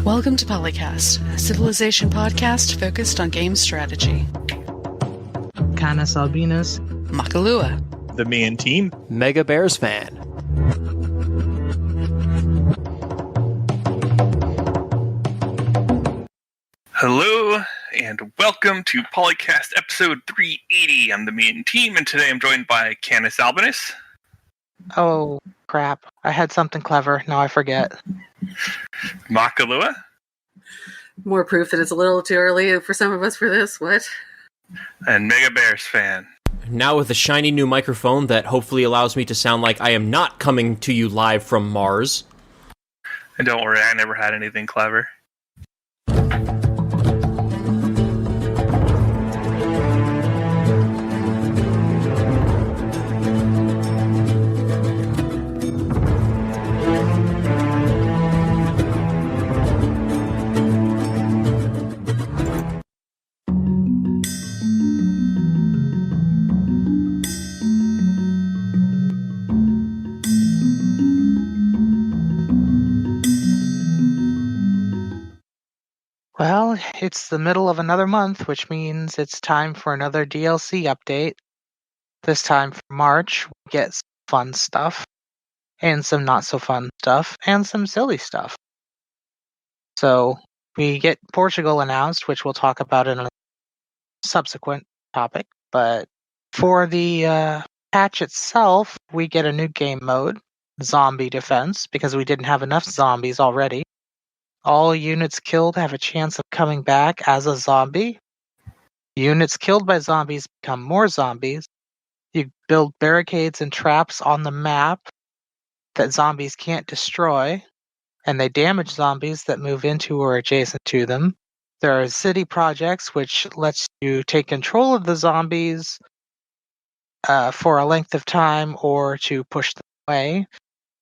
Welcome to PolyCast, a civilization podcast focused on game strategy. CanusAlbinus, Makahlua, TheMeInTeam, MegaBearsFan. Hello, and welcome to PolyCast episode 380. I'm TheMeInTeam, and today I'm joined by CanusAlbinus. Oh, crap. I had something clever. Now I forget. Makahlua. More proof that it's a little too early for some of us for this. What? And MegaBearsFan. Now with a shiny new microphone that hopefully allows me to sound like I am not coming to you live from Mars. And don't worry, I never had anything clever. Well, it's the middle of another month, which means it's time for another DLC update. This time for March, we get some fun stuff, and some not so fun stuff, and some silly stuff. So, we get Portugal announced, which we'll talk about in a subsequent topic. But for the patch itself, we get a new game mode, Zombie Defense, because we didn't have enough zombies already. All units killed have a chance of coming back as a zombie. Units killed by zombies become more zombies. You build barricades and traps on the map that zombies can't destroy, and they damage zombies that move into or adjacent to them. There are city projects which lets you take control of the zombies for a length of time or to push them away.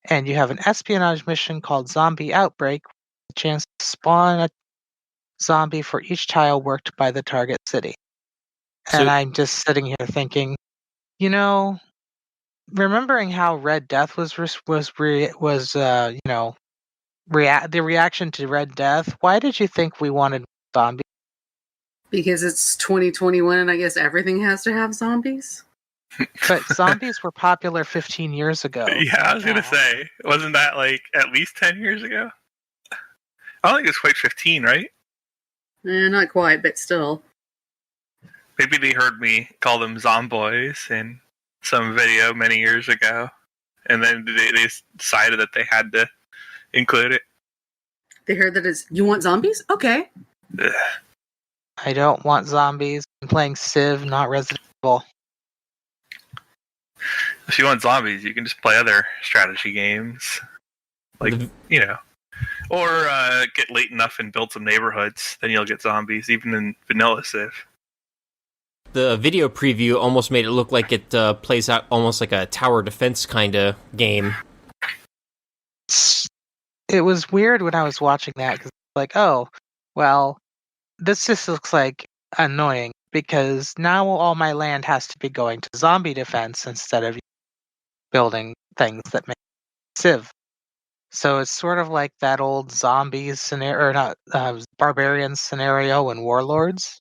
And you have an espionage mission called Zombie Outbreak, a chance to spawn a zombie for each tile worked by the target city. And I'm just sitting here thinking, remembering how Red Death the reaction to Red Death. Why did you think we wanted zombies? Because it's 2021 and I guess everything has to have zombies? But zombies were popular 15 years ago. Yeah, I was going to say, wasn't that like at least 10 years ago? I don't think it's quite 15, right? Not quite, but still. Maybe they heard me call them zomboys in some video many years ago, and then they decided that they had to include it. They heard that you want zombies? Okay. Ugh. I don't want zombies. I'm playing Civ, not Resident Evil. If you want zombies, you can just play other strategy games. Or get late enough and build some neighborhoods, then you'll get zombies, even in vanilla Civ. The video preview almost made it look like it plays out almost like a tower defense kind of game. It was weird when I was watching that, because like, oh, well, this just looks like annoying, because now all my land has to be going to zombie defense instead of building things that make Civ. So it's sort of like that old zombies scenario, or not, barbarian scenario in Warlords,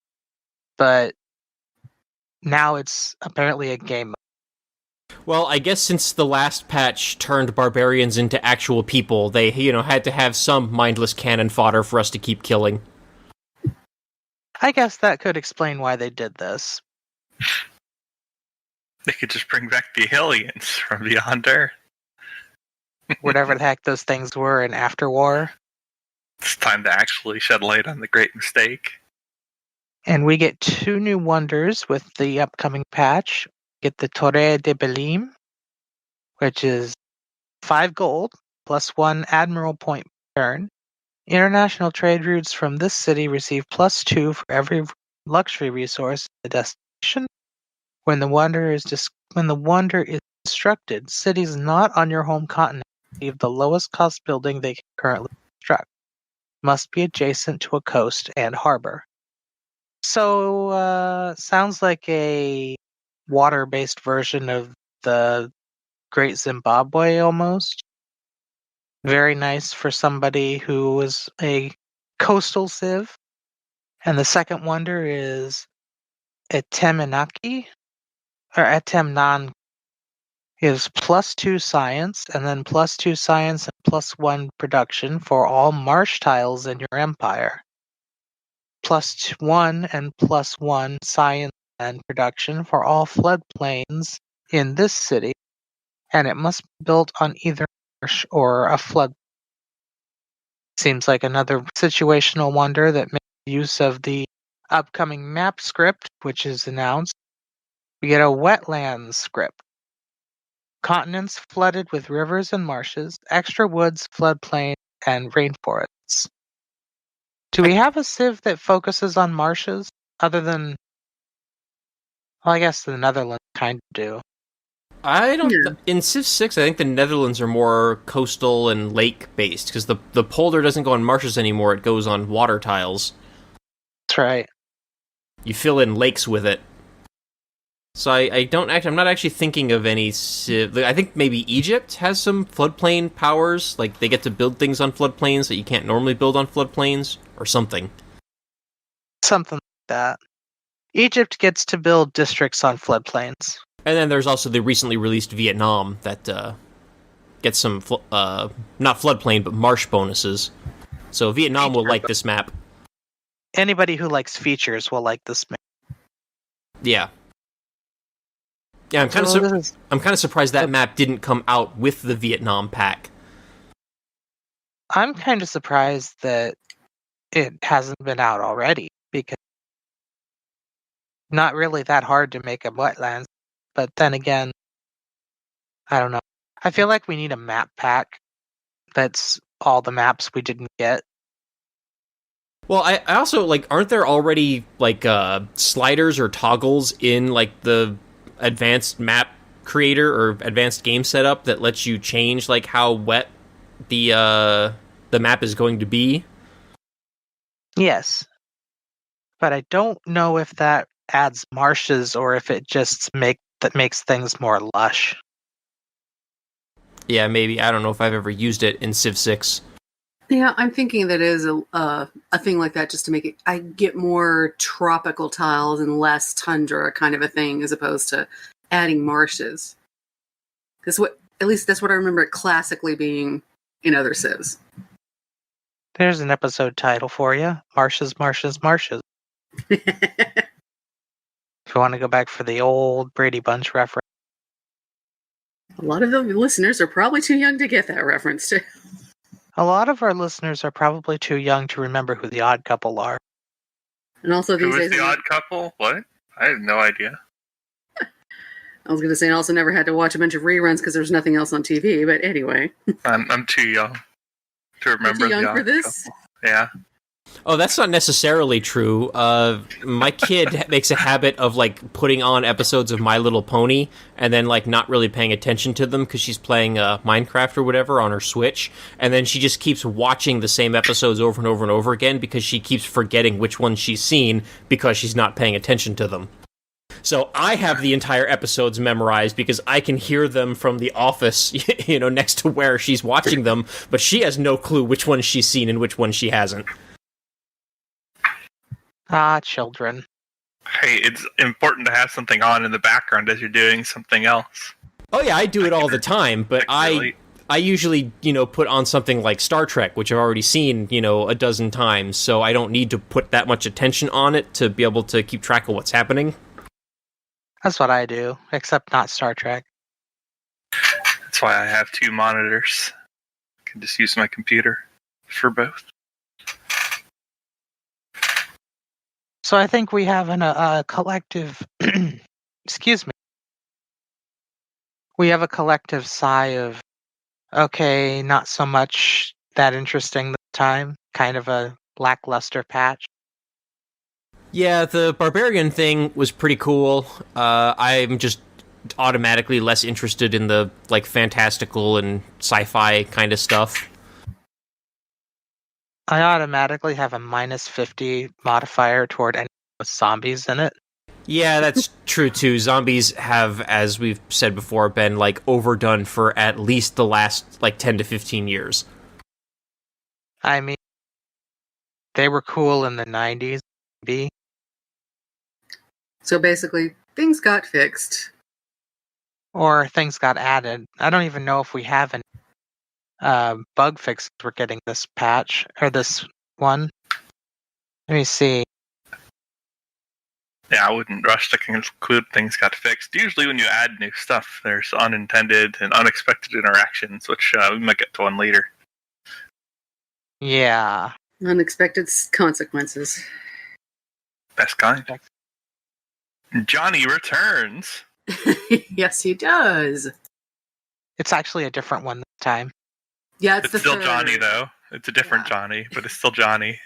but now it's apparently a game. Well, I guess since the last patch turned barbarians into actual people, they, had to have some mindless cannon fodder for us to keep killing. I guess that could explain why they did this. They could just bring back the aliens from beyond Earth. Whatever the heck those things were in Afterwar. It's time to actually shed light on the great mistake. And we get 2 new wonders with the upcoming patch. We get the Torre de Belim, which is 5 gold, plus 1 admiral point per turn. International trade routes from this city receive plus 2 for every luxury resource in the destination. When the wonder is constructed, cities not on your home continent receive the lowest cost building they can currently construct. Must be adjacent to a coast and harbor. So, sounds like a water-based version of the Great Zimbabwe, almost. Very nice for somebody who was a coastal civ. And the second wonder is Eteminaki, or Etemnan, is +2 science, and then +2 science and +1 production for all marsh tiles in your empire. +1 and +1 science and production for all floodplains in this city, and it must be built on either marsh or a flood. Seems like another situational wonder that makes use of the upcoming map script, which is announced. We get a wetlands script. Continents flooded with rivers and marshes, extra woods, floodplain, and rainforests. Do we have a civ that focuses on marshes other than... Well, I guess the Netherlands kind of do. I don't. Yeah. In Civ 6, I think the Netherlands are more coastal and lake based because the polder doesn't go on marshes anymore; it goes on water tiles. That's right. You fill in lakes with it. So I'm not actually thinking of any Civ. I think maybe Egypt has some floodplain powers, like they get to build things on floodplains that you can't normally build on floodplains, or something. Something like that. Egypt gets to build districts on floodplains. And then there's also the recently released Vietnam that gets some, not floodplain, but marsh bonuses. So Vietnam will like this map. Anybody who likes features will like this map. Yeah. Yeah, I'm kind of surprised that map didn't come out with the Vietnam pack. I'm kind of surprised that it hasn't been out already, because not really that hard to make a wetlands. But then again, I don't know. I feel like we need a map pack that's all the maps we didn't get. Well, I also, like, aren't there already, like, sliders or toggles in, like, the advanced map creator or advanced game setup that lets you change, like, how wet the map is going to be? Yes. But I don't know if that adds marshes or if it just makes things more lush. Yeah, maybe. I don't know if I've ever used it in Civ 6. Yeah, I'm thinking that is a thing like that just to make it. I get more tropical tiles and less tundra kind of a thing, as opposed to adding marshes. Because at least that's what I remember it classically being in other civs. There's an episode title for you: Marshes, Marshes, Marshes. If you want to go back for the old Brady Bunch reference. A lot of the listeners are probably too young to get that reference too. A lot of our listeners are probably too young to remember who the Odd Couple are. And also Who these was days, the odd couple? What? I have no idea. I was going to say, I also never had to watch a bunch of reruns because there's nothing else on TV. But anyway, I'm too young to remember. too young the for odd this. couple. Yeah. Oh, that's not necessarily true. My kid makes a habit of, like, putting on episodes of My Little Pony and then, like, not really paying attention to them because she's playing Minecraft or whatever on her Switch, and then she just keeps watching the same episodes over and over and over again because she keeps forgetting which ones she's seen because she's not paying attention to them. So I have the entire episodes memorized because I can hear them from the office, next to where she's watching them, but she has no clue which ones she's seen and which ones she hasn't. Ah, children. Hey, it's important to have something on in the background as you're doing something else. Oh yeah, I do it all the time, but I usually, put on something like Star Trek, which I've already seen, a dozen times, so I don't need to put that much attention on it to be able to keep track of what's happening. That's what I do, except not Star Trek. That's why I have 2 monitors. I can just use my computer for both. So I think we have a collective... excuse me. We have a collective sigh of, okay, not so much that interesting this time. Kind of a lackluster patch. Yeah, the Barbarian thing was pretty cool. I'm just automatically less interested in the, like, fantastical and sci-fi kind of stuff. I automatically have a -50 modifier toward any with zombies in it. Yeah, that's true too. Zombies have, as we've said before, been like overdone for at least the last like 10 to 15 years. I mean, they were cool in the 90s, maybe. So basically, things got fixed. Or things got added. I don't even know if we have any bug fixes we're getting this patch, or this one. Let me see. Yeah, I wouldn't rush to conclude things got fixed. Usually when you add new stuff, there's unintended and unexpected interactions, which we might get to one later. Yeah. Unexpected consequences. Best kind. Johnny returns. Yes, he does. It's actually a different one this time. Yeah, It's the still third, Johnny, though. It's a different Yeah. Johnny, but it's still Johnny.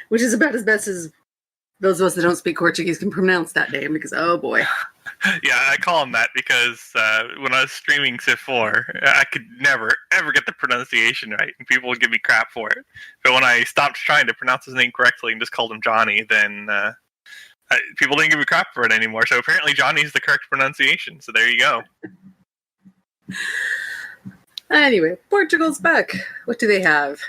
which is about as best as those of us that don't speak Portuguese can pronounce that name, because oh boy. Yeah, I call him that because when I was streaming Civ 4, I could never, ever get the pronunciation right, and people would give me crap for it. But when I stopped trying to pronounce his name correctly and just called him Johnny, then people didn't give me crap for it anymore. So apparently Johnny's the correct pronunciation, so there you go. Anyway, Portugal's back. What do they have?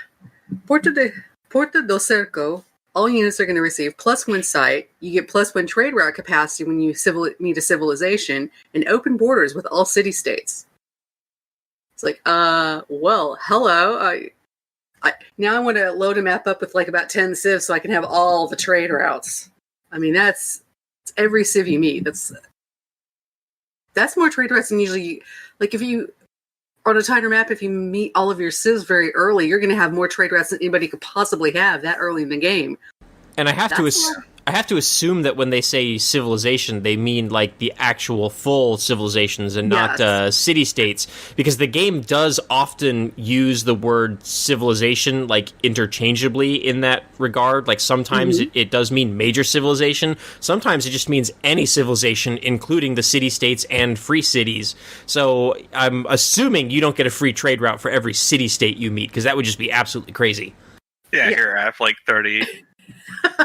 Porto do Cerco. All units are going to receive +1 site. You get +1 trade route capacity when you meet a civilization, and open borders with all city-states. It's like, well, hello. Now I want to load a map up with like about 10 civs so I can have all the trade routes. I mean, that's every civ you meet. That's more trade routes than usually. Like if you on a tighter map, if you meet all of your civs very early, you're going to have more trade routes than anybody could possibly have that early in the game. And I have to assume that when they say civilization, they mean like the actual full civilizations and not city-states, because the game does often use the word civilization like interchangeably in that regard. Like sometimes it does mean major civilization, sometimes it just means any civilization, including the city-states and free cities. So I'm assuming you don't get a free trade route for every city-state you meet, because that would just be absolutely crazy. Yeah, here I have like 30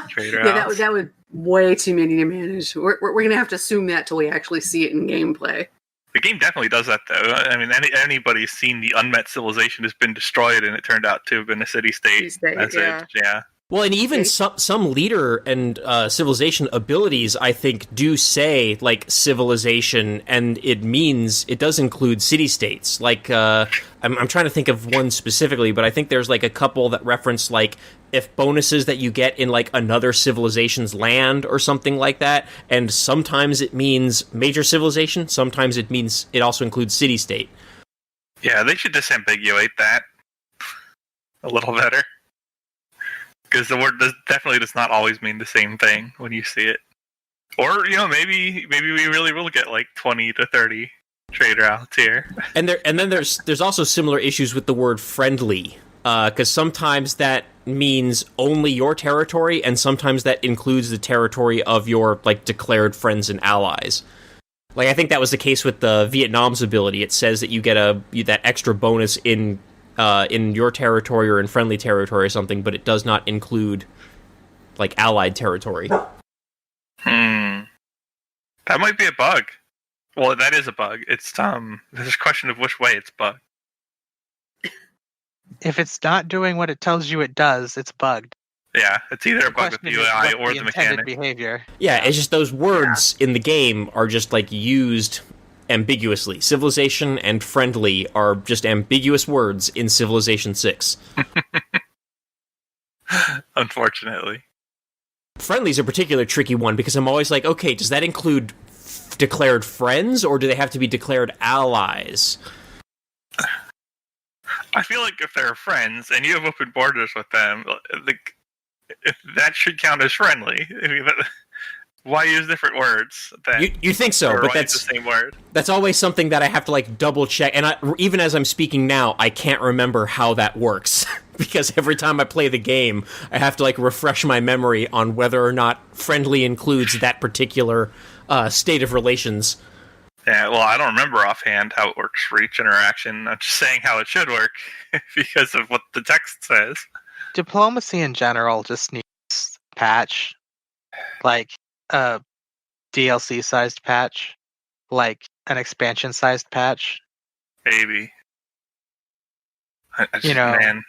trade routes. Yeah, that would way too many to manage. We're going to have to assume that till we actually see it in gameplay. The game definitely does that, though. I mean, anybody's seen the unmet civilization has been destroyed, and it turned out to have been a city-state message. Yeah. Well, and even some leader and civilization abilities, I think, do say, like, civilization, and it does include city-states. Like, I'm trying to think of one specifically, but I think there's, like, a couple that reference, like, if bonuses that you get in, like, another civilization's land or something like that, and sometimes it means major civilization, sometimes it means it also includes city-state. Yeah, they should disambiguate that a little better. Because the word definitely does not always mean the same thing when you see it. Or, maybe we really will get like 20 to 30 trade routes here. And then there's also similar issues with the word friendly. Because sometimes that means only your territory, and sometimes that includes the territory of your like declared friends and allies. Like I think that was the case with the Vietnam's ability. It says that you get that extra bonus in your territory or in friendly territory or something, but it does not include like allied territory. That might be a bug. Well, that is a bug. It's there's a question of which way it's bugged. If it's not doing what it tells you it does, it's bugged. Yeah, it's either a bug with the UI or the mechanic. Behavior. Yeah, it's just those words in the game are just like used ambiguously. Civilization and friendly are just ambiguous words in Civilization VI. Unfortunately. Friendly's a particular tricky one because I'm always like, okay, does that include declared friends or do they have to be declared allies? I feel like if they're friends and you have open borders with them, that should count as friendly. I mean, why use different words? You think so, but that's the same word. That's always something that I have to like double check. And even as I'm speaking now, I can't remember how that works because every time I play the game, I have to like refresh my memory on whether or not friendly includes that particular state of relations. Yeah, well, I don't remember offhand how it works for each interaction. I'm just saying how it should work because of what the text says. Diplomacy in general just needs patch. Like, DLC-sized patch, like an expansion-sized patch. Maybe. Man,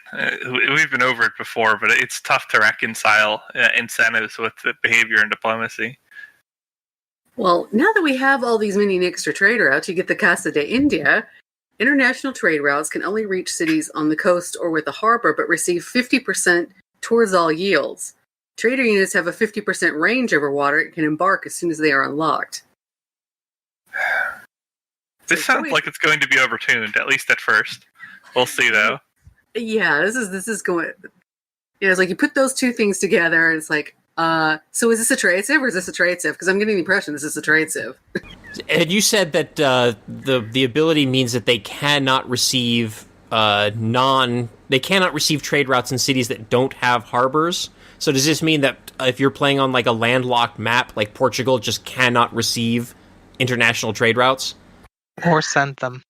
we've been over it before, but it's tough to reconcile incentives with the behavior and diplomacy. Well, now that we have all these mini extra trade routes, you get the Casa de India. International trade routes can only reach cities on the coast or with a harbor, but receive 50% towards all yields. Trader units have a 50% range over water and can embark as soon as they are unlocked. This sounds like it's going to be overtuned, at least at first. We'll see, though. Yeah, this is going... it's like you put those two things together, and it's like, so is this a trade civ or is this a trade civ? Because I'm getting the impression this is a trade civ. And you said that the ability means that they cannot receive they cannot receive trade routes in cities that don't have harbors. So does this mean that if you're playing on like a landlocked map, like Portugal, just cannot receive international trade routes? Or send them.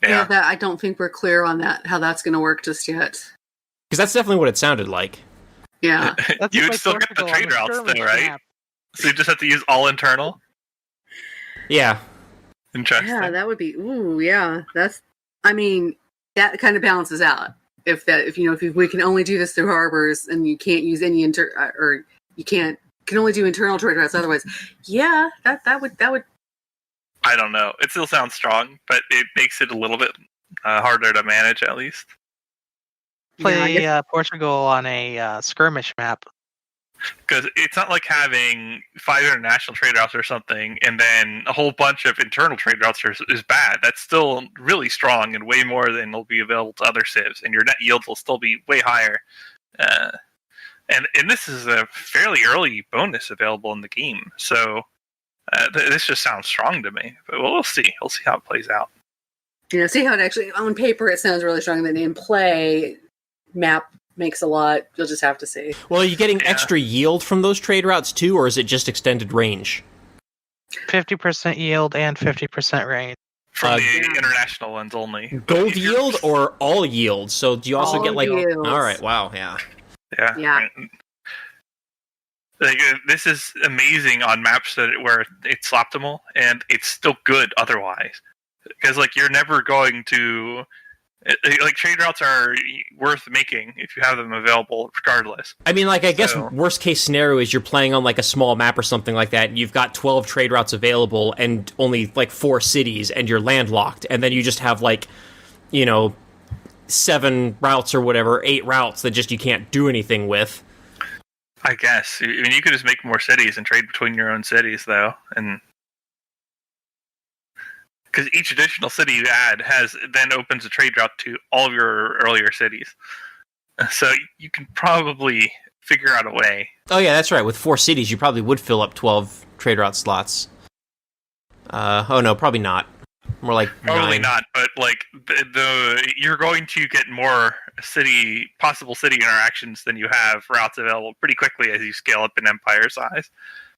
Yeah, that I don't think we're clear on that, how that's going to work just yet. Because that's definitely what it sounded like. Yeah. You would still get the trade routes, though, right? Map. So you just have to use all internal? Yeah. Interesting. Yeah, that would be... Ooh, yeah. That's... I mean, that kind of balances out. If we can only do this through harbors and you can't use any or you can only do internal trade routes otherwise. Yeah, that would... I don't know. It still sounds strong, but it makes it a little bit harder to manage, at least. Play Portugal on a skirmish map. Because it's not like having 5 international trade routes or something, and then a whole bunch of internal trade routes is bad. That's still really strong and way more than will be available to other civs, and your net yields will still be way higher. And this is a fairly early bonus available in the game, so this just sounds strong to me. But we'll see. We'll see how it plays out. See how it actually, on paper, it sounds really strong, then in play, map makes a lot. You'll just have to see. Well, are you getting extra yield from those trade routes too, or is it just extended range? 50% yield and 50% range. From the international ones only. Gold yield or all yield? So do you also get like... Yields. All right, wow, yeah. Yeah. Like, this is amazing on maps where it's optimal, and it's still good otherwise. Because you're never going to... trade routes are worth making if you have them available regardless. I mean, I guess worst case scenario is you're playing on a small map or something like that, and you've got 12 trade routes available and only 4 cities, and you're landlocked, and then you just have 7 routes or whatever, 8 routes that just you can't do anything with. I guess. I mean, you could just make more cities and trade between your own cities, though, and because each additional city you add then opens a trade route to all of your earlier cities. So you can probably figure out a way. Oh yeah, that's right. With 4 cities, you probably would fill up 12 trade route slots. Oh no, probably not. More like probably 9. not. But you're going to get more possible city interactions than you have routes available pretty quickly as you scale up in empire size.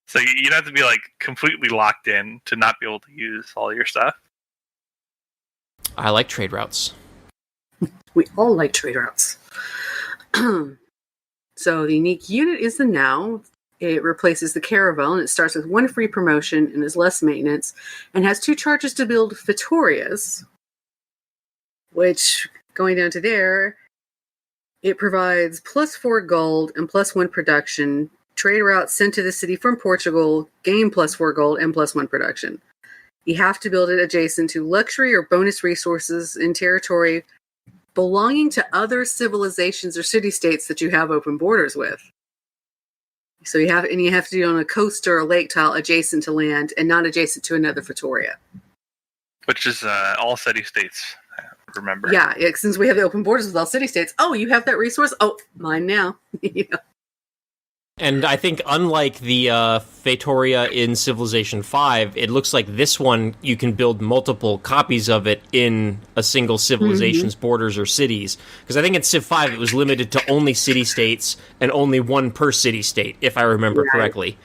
So you'd have to be completely locked in to not be able to use all your stuff. I like trade routes. We all like trade routes. So the unique unit is the Now. It replaces the Caravel, and it starts with 1 free promotion and is less maintenance, and has 2 charges to build Vitorias, which, going down to there, it provides +4 gold and +1 production. Trade routes sent to the city from Portugal gain +4 gold and +1 production. You have to build it adjacent to luxury or bonus resources in territory belonging to other civilizations or city-states that you have open borders with. So you have to do it on a coast or a lake tile adjacent to land and not adjacent to another Vitoria. Which is all city-states, remember. Yeah, since we have the open borders with all city-states. Oh, you have that resource? Oh, mine now. And I think unlike the Vitoria in Civilization V, it looks like this one you can build multiple copies of it in a single civilization's borders or cities. Because I think in Civ V it was limited to only city-states and only 1 per city-state, if I remember correctly.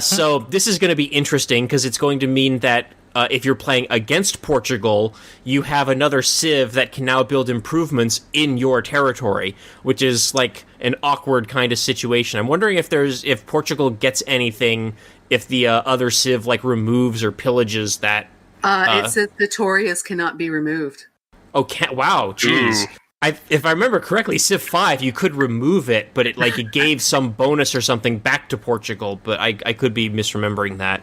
So this is going to be interesting because it's going to mean that if you're playing against Portugal, you have another civ that can now build improvements in your territory, which is like an awkward kind of situation. I'm wondering if Portugal gets anything if the other civ like removes or pillages that. It says Victorias cannot be removed. Oh, wow, jeez. If I remember correctly, Civ 5, you could remove it, but it gave some bonus or something back to Portugal, but I could be misremembering that.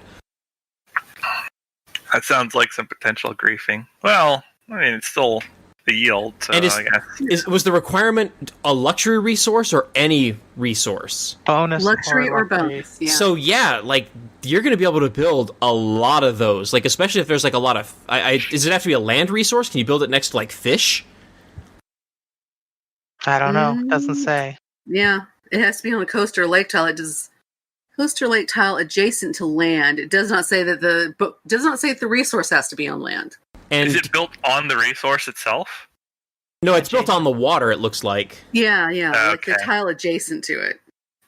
That sounds like some potential griefing. Well, I mean, it's still the yield, so and I guess. Was the requirement a luxury resource or any resource? Bonus. Luxury or bonus, yeah. So, yeah, you're going to be able to build a lot of those, especially if there's, a lot of... does it have to be a land resource? Can you build it next to, fish? I don't know. Doesn't say. Yeah, it has to be on a coast or lake tile. It does coast or lake tile adjacent to land. It does not say that the resource has to be on land. And is it built on the resource itself? No, it's built on the water, it looks like. Yeah, Okay. like the tile adjacent to it.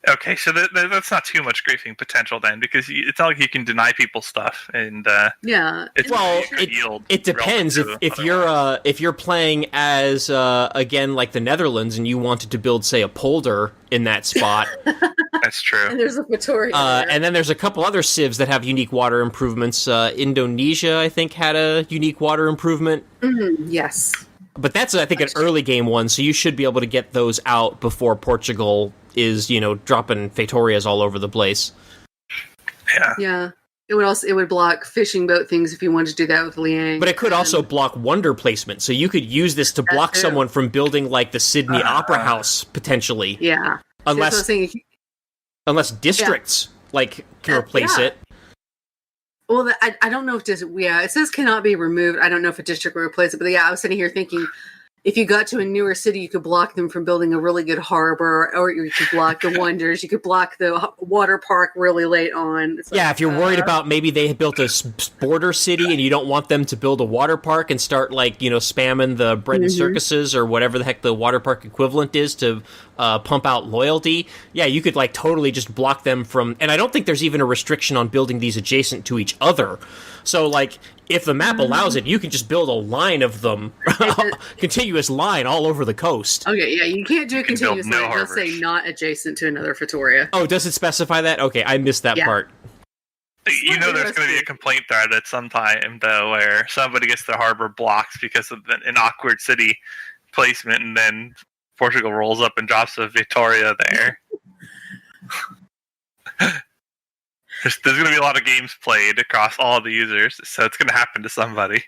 Okay, so that's not too much griefing potential then, because it's not like you can deny people stuff, and yeah. It depends if you're playing as again like the Netherlands and you wanted to build say a polder in that spot. That's true. And there's a Victoria. And then there's a couple other civs that have unique water improvements. Indonesia, I think, had a unique water improvement. Yes. But that's, I think, an early game one, so you should be able to get those out before Portugal is, dropping Fetorias all over the place. Yeah. Yeah. It would block fishing boat things if you wanted to do that with Liang. But it could also block wonder placement, so you could use this to block someone from building, the Sydney Opera House, potentially. Yeah. Unless districts, can replace it. Well, I don't know if it says cannot be removed. I don't know if a district will replace it, but I was sitting here thinking, if you got to a newer city, you could block them from building a really good harbor, or you could block the wonders. You could block the water park really late on. If you're worried about maybe they built a border city and you don't want them to build a water park and start spamming the bread and circuses or whatever the heck the water park equivalent is to pump out loyalty. Yeah, you could totally just block them from. And I don't think there's even a restriction on building these adjacent to each other. So if the map allows it, you can just build a line of them, continuous line all over the coast. Okay, yeah, you can't do a continuous line. It does say not adjacent to another Victoria. Oh, does it specify that? Okay, I missed that part. There's going to be a complaint thread at some time, though, where somebody gets their harbor blocked because of an awkward city placement, and then Portugal rolls up and drops a Victoria there. There's going to be a lot of games played across all the users, so it's going to happen to somebody.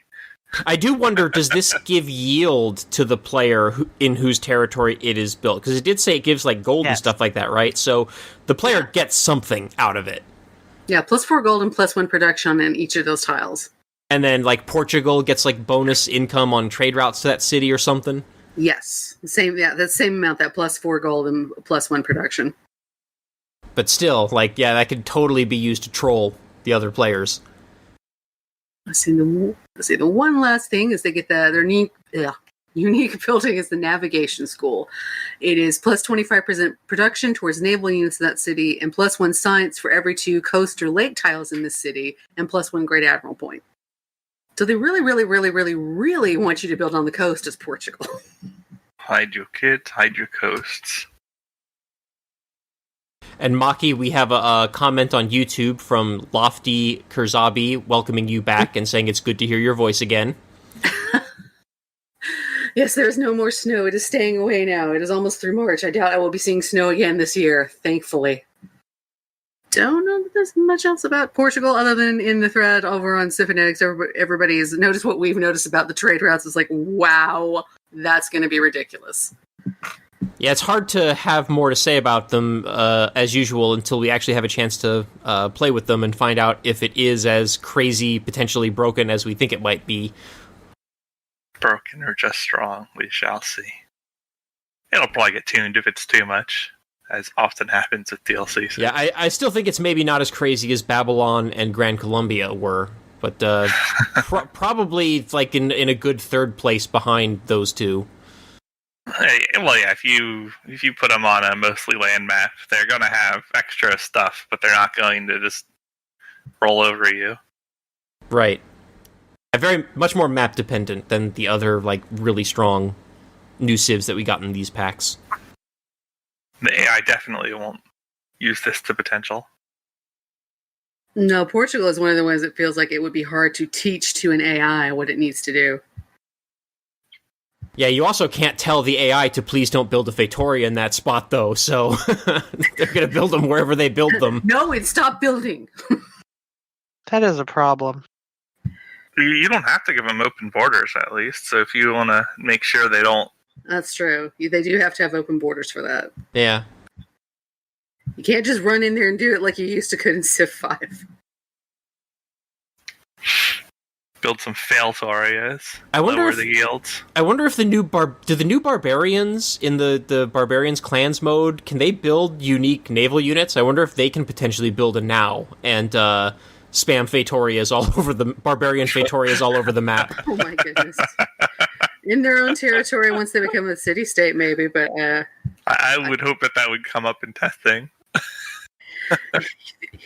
I do wonder, does this give yield to the player in whose territory it is built? Because it did say it gives gold and stuff like that, right? So the player gets something out of it. Yeah, +4 gold and +1 production in each of those tiles. And then Portugal gets bonus income on trade routes to that city or something? Yes. The same amount, that +4 gold and +1 production. But still, that could totally be used to troll the other players. Let's see, the one last thing is they get their unique building is the navigation school. It is +25% production towards naval units in that city, and +1 science for every 2 coast or lake tiles in this city, and +1 great admiral point. So they really, really, really, really, really want you to build on the coast as Portugal. Hide your kids, hide your coasts. And Maki, we have a comment on YouTube from Lofty Kurzabi welcoming you back and saying it's good to hear your voice again. Yes, there's no more snow. It is staying away now. It is almost through March. I doubt I will be seeing snow again this year, thankfully. Don't know that there's much else about Portugal other than in the thread over on Cybernetics. Everybody's noticed what we've noticed about the trade routes. It's wow, that's going to be ridiculous. Yeah, it's hard to have more to say about them, as usual, until we actually have a chance to play with them and find out if it is as crazy, potentially broken as we think it might be. Broken or just strong, we shall see. It'll probably get tuned if it's too much, as often happens with DLC. Yeah, I still think it's maybe not as crazy as Babylon and Gran Colombia were, but probably in a good third place behind those two. Well, yeah, if you put them on a mostly land map, they're going to have extra stuff, but they're not going to just roll over you. Right. Very much more map dependent than the other like really strong new civs that we got in these packs. The AI definitely won't use this to potential. No, Portugal is one of the ones that feels like it would be hard to teach to an AI what it needs to do. Yeah, you also can't tell the AI to please don't build a Feitoria in that spot, though, so they're going to build them wherever they build them. No, it stopped building. That is a problem. You don't have to give them open borders, at least. So if you want to make sure they don't... That's true. They do have to have open borders for that. Yeah. You can't just run in there and do it like you used to could in Civ V. Build some Failtorias. I wonder lower if the yields. I wonder if the new barbarians in the barbarians clans mode, can they build unique naval units? I wonder if they can potentially build a now and spam Feitoриas all over the barbarian Feitoриas all over the map. Oh my goodness. In their own territory once they become a city-state, maybe, but... I would hope that would come up in testing.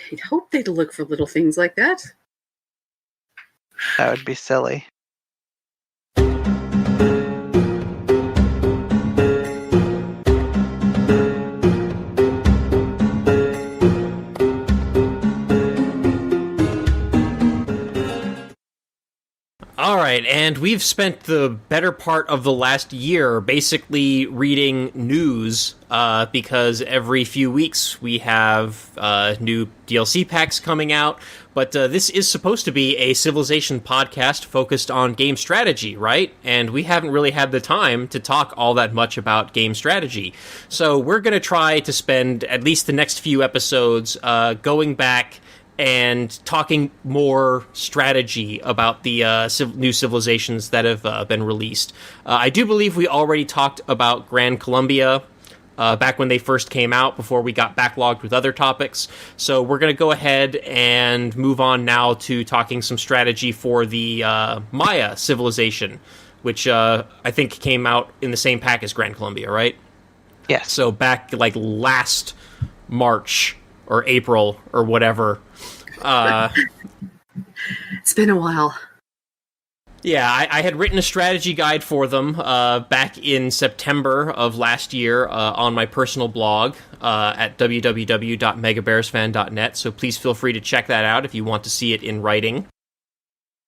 You'd hope they'd look for little things like that. That would be silly. All right, and we've spent the better part of the last year basically reading news because every few weeks we have new DLC packs coming out. But this is supposed to be a Civilization podcast focused on game strategy, right? And we haven't really had the time to talk all that much about game strategy. So we're going to try to spend at least the next few episodes going back and talking more strategy about the new civilizations that have been released. I do believe we already talked about Grand Colombia back when they first came out, before we got backlogged with other topics. So we're going to go ahead and move on now to talking some strategy for the Maya civilization, which I think came out in the same pack as Grand Colombia, right? Yeah. So back like last March or April or whatever. It's been a while. Yeah, I had written a strategy guide for them back in September of last year on my personal blog at www.MegaBearsFan.net, so please feel free to check that out if you want to see it in writing.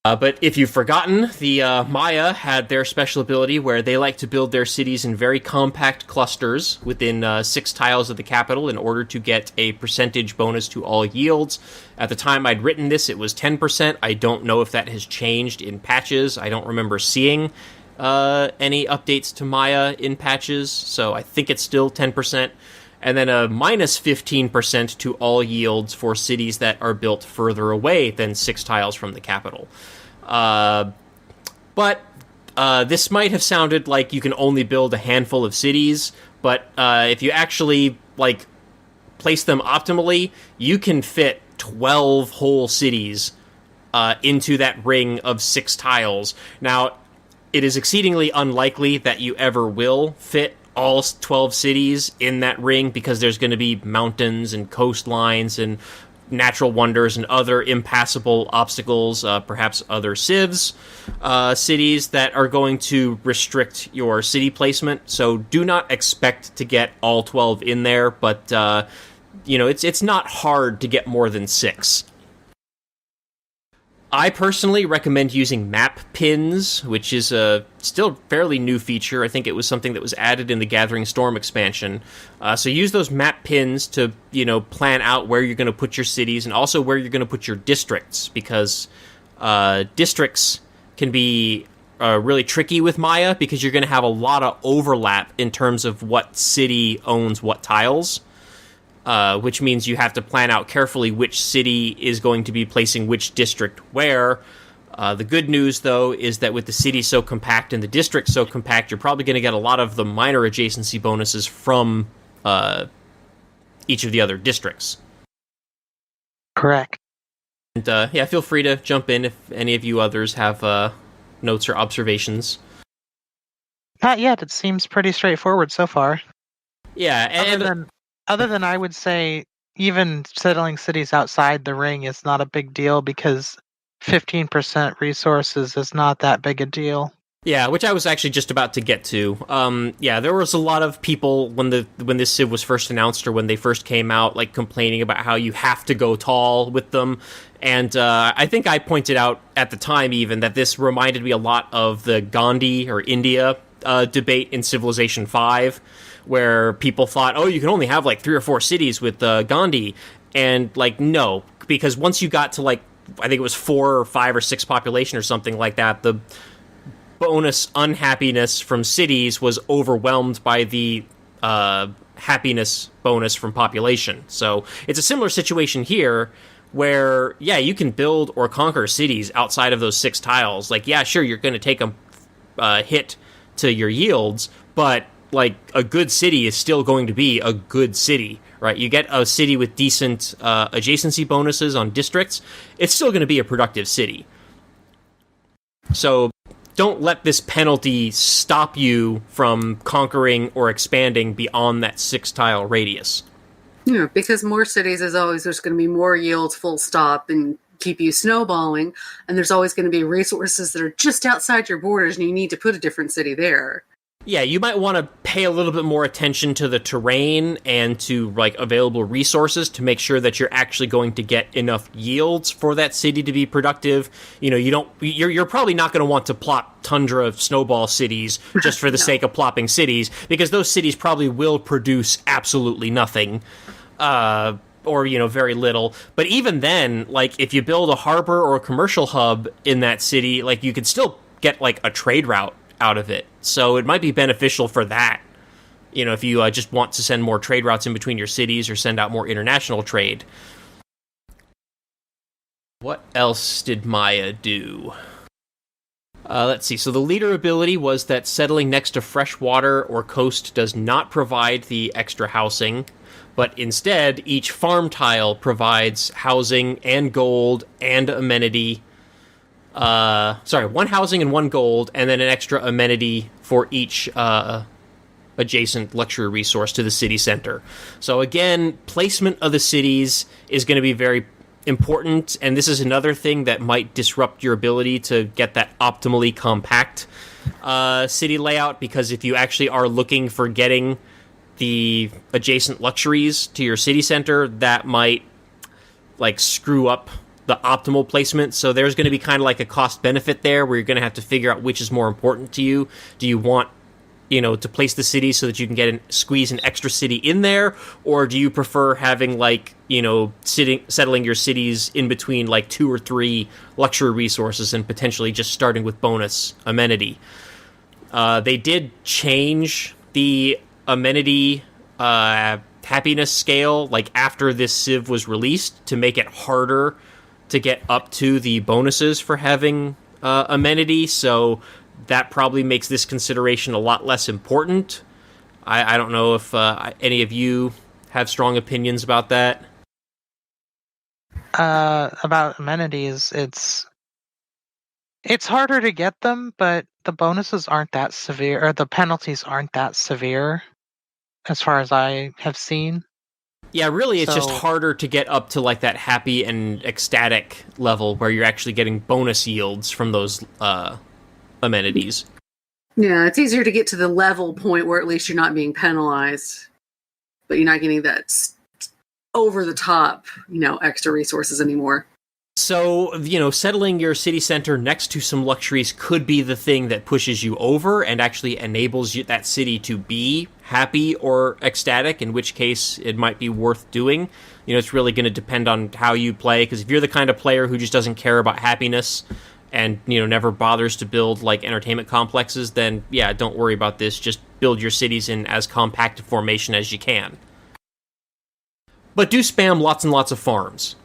But if you've forgotten, the Maya had their special ability where they like to build their cities in very compact clusters within 6 tiles of the capital in order to get a percentage bonus to all yields. At the time I'd written this, it was 10%. I don't know if that has changed in patches. I don't remember seeing any updates to Maya in patches, so I think it's still 10%. And then a minus 15% to all yields for cities that are built further away than 6 tiles from the capital. But this might have sounded like you can only build a handful of cities, but if you actually like place them optimally, you can fit 12 whole cities into that ring of 6 tiles. Now, it is exceedingly unlikely that you ever will fit all 12 cities in that ring, because there's going to be mountains and coastlines and natural wonders and other impassable obstacles, perhaps other civs, cities that are going to restrict your city placement. So do not expect to get all 12 in there, but it's not hard to get more than 6. I personally recommend using map pins, which is a still fairly new feature. I think it was something that was added in the Gathering Storm expansion. So use those map pins to, plan out where you're going to put your cities and also where you're going to put your districts, because districts can be really tricky with Maya, because you're going to have a lot of overlap in terms of what city owns what tiles. Which means you have to plan out carefully which city is going to be placing which district where. The good news, though, is that with the city so compact and the district so compact, you're probably going to get a lot of the minor adjacency bonuses from each of the other districts. Correct. And feel free to jump in if any of you others have notes or observations. Not yet. It seems pretty straightforward so far. Yeah, and Other than I would say, even settling cities outside the ring is not a big deal, because 15% resources is not that big a deal. Yeah, which I was actually just about to get to. Yeah, there was a lot of people when this Civ was first announced or when they first came out, like complaining about how you have to go tall with them. And I think I pointed out at the time even that this reminded me a lot of the Gandhi or India debate in Civilization V, where people thought, oh, you can only have like 3 or 4 cities with Gandhi. And like, no, because once you got to like, I think it was 4 or 5 or 6 population or something like that, the bonus unhappiness from cities was overwhelmed by the happiness bonus from population. So it's a similar situation here where, yeah, you can build or conquer cities outside of those 6 tiles. Like, yeah, sure, you're going to take a hit to your yields, but like a good city is still going to be a good city, right? You get a city with decent adjacency bonuses on districts, it's still going to be a productive city. So don't let this penalty stop you from conquering or expanding beyond that 6-tile radius. Yeah, because more cities is always, there's going to be more yields, full stop, and keep you snowballing. And there's always going to be resources that are just outside your borders, and you need to put a different city there. Yeah, you might want to pay a little bit more attention to the terrain and to like available resources to make sure that you're actually going to get enough yields for that city to be productive. You know, you're probably not going to want to plop tundra snowball cities just for the sake of plopping cities, because those cities probably will produce absolutely nothing. Or, you know, very little. But even then, like, if you build a harbor or a commercial hub in that city, like, you could still get, like, a trade route out of it. So it might be beneficial for that. You know, if you just want to send more trade routes in between your cities or send out more international trade. What else did Maya do? Let's see. So the leader ability was that settling next to fresh water or coast does not provide the extra housing, but instead each farm tile provides housing and gold and amenity. One housing and 1 gold, and then an extra amenity for each adjacent luxury resource to the city center. So again, placement of the cities is going to be very important, and this is another thing that might disrupt your ability to get that optimally compact city layout, because if you actually are looking for getting the adjacent luxuries to your city center, that might like screw up the optimal placement. So there's going to be kind of like a cost benefit there where you're going to have to figure out which is more important to you. Do you want, you know, to place the city so that you can squeeze an extra city in there, or do you prefer having like, you know, settling your cities in between like 2 or 3 luxury resources and potentially just starting with bonus amenity? They did change the amenity happiness scale like after this Civ was released to make it harder to get up to the bonuses for having amenity, so that probably makes this consideration a lot less important. I don't know if any of you have strong opinions about that. About amenities, it's harder to get them, but the bonuses aren't that severe, or the penalties aren't that severe, as far as I have seen. Yeah, really, it's just harder to get up to like that happy and ecstatic level where you're actually getting bonus yields from those amenities. Yeah, it's easier to get to the level point where at least you're not being penalized, but you're not getting that over the top, you know, extra resources anymore. So, you know, settling your city center next to some luxuries could be the thing that pushes you over and actually enables that city to be happy or ecstatic, in which case it might be worth doing. You know, it's really going to depend on how you play, because if you're the kind of player who just doesn't care about happiness and, you know, never bothers to build, like, entertainment complexes, then, yeah, don't worry about this. Just build your cities in as compact a formation as you can. But do spam lots and lots of farms.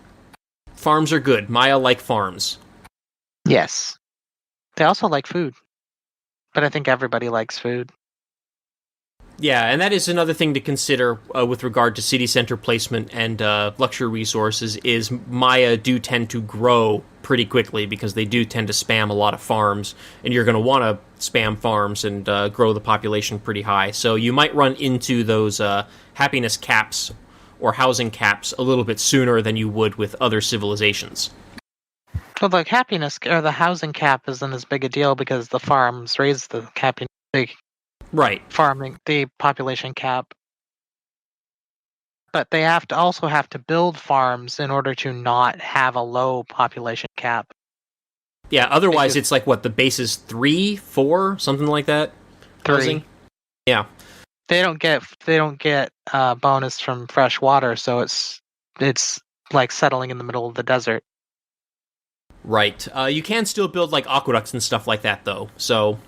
Farms are good. Maya like farms. Yes. They also like food. But I think everybody likes food. Yeah, and that is another thing to consider with regard to city center placement and luxury resources, is Maya do tend to grow pretty quickly because they do tend to spam a lot of farms, and you're going to want to spam farms and grow the population pretty high. So you might run into those happiness caps or housing caps a little bit sooner than you would with other civilizations. Well, the happiness or the housing cap isn't as big a deal because the farms raise the Right. the population cap. But they also have to build farms in order to not have a low population cap. Yeah, otherwise it's like, what, the base is 3, 4, something like that? 3. Housing? Yeah. They don't get bonus from fresh water, so it's like settling in the middle of the desert. Right. You can still build like aqueducts and stuff like that, though. So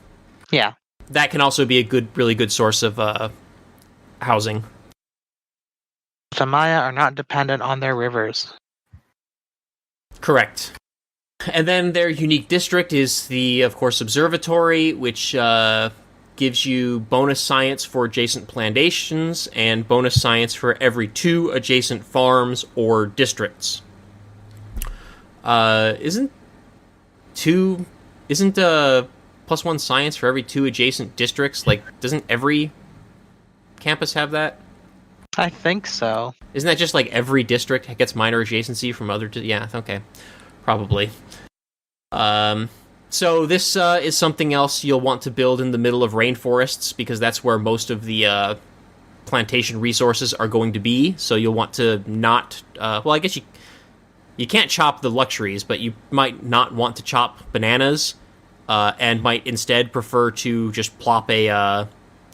yeah, that can also be a really good source of housing. The Maya are not dependent on their rivers. Correct. And then their unique district is the, of course, observatory, which gives you bonus science for adjacent plantations and bonus science for every 2 adjacent farms or districts. Isn't +1 science for every 2 adjacent districts? Like, doesn't every campus have that? I think so. Isn't that just like every district gets minor adjacency from other? Yeah, okay, probably. So this is something else you'll want to build in the middle of rainforests because that's where most of the plantation resources are going to be. So you'll want to not. Well, I guess you can't chop the luxuries, but you might not want to chop bananas, and might instead prefer to just plop a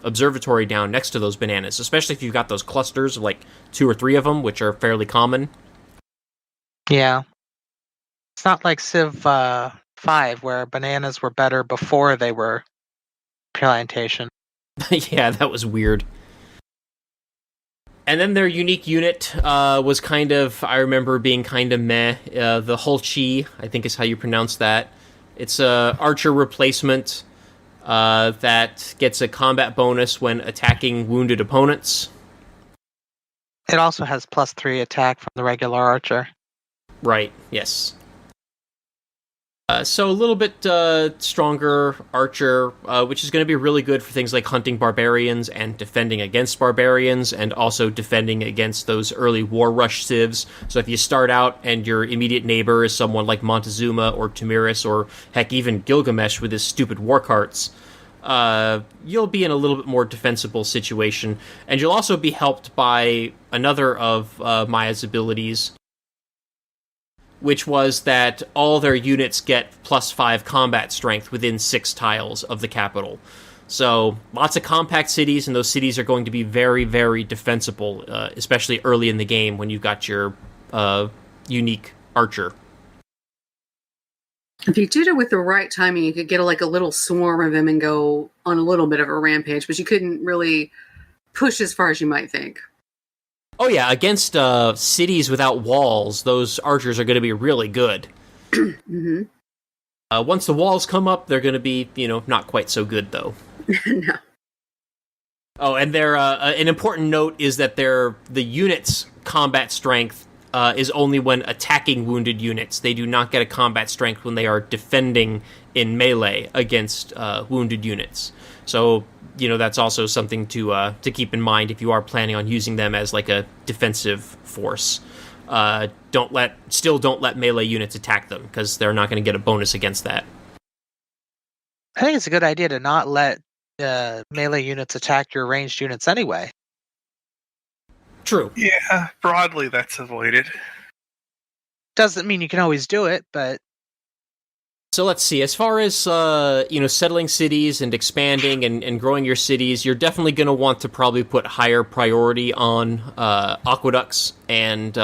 observatory down next to those bananas, especially if you've got those clusters of like 2 or 3 of them, which are fairly common. Yeah. It's not like Civ 5, where bananas were better before they were plantation. Yeah, that was weird. And then their unique unit was kind of, I remember being kind of meh. The Hulchi, I think is how you pronounce that. It's a archer replacement that gets a combat bonus when attacking wounded opponents. It also has +3 attack from the regular archer. Right, yes. So a little bit stronger archer, which is going to be really good for things like hunting barbarians and defending against barbarians, and also defending against those early war rush civs. So if you start out and your immediate neighbor is someone like Montezuma or Tamiris or heck even Gilgamesh with his stupid war carts, you'll be in a little bit more defensible situation. And you'll also be helped by another of Maya's abilities, which was that all their units get +5 combat strength within 6 tiles of the capital. So lots of compact cities, and those cities are going to be very, very defensible, especially early in the game when you've got your unique archer. If you did it with the right timing, you could get a little swarm of them and go on a little bit of a rampage, but you couldn't really push as far as you might think. Oh yeah, against cities without walls, those archers are going to be really good. Mm-hmm. Once the walls come up, they're going to be, not quite so good, though. No. Oh, and they're, an important note is that the units' combat strength is only when attacking wounded units. They do not get a combat strength when they are defending in melee against wounded units. So, that's also something to keep in mind if you are planning on using them as like a defensive force. Don't let melee units attack them, because they're not going to get a bonus against that. I think it's a good idea to not let melee units attack your ranged units anyway. True. Yeah, broadly that's avoided. Doesn't mean you can always do it, but... So let's see, as far as, settling cities and expanding and growing your cities, you're definitely going to want to probably put higher priority on aqueducts and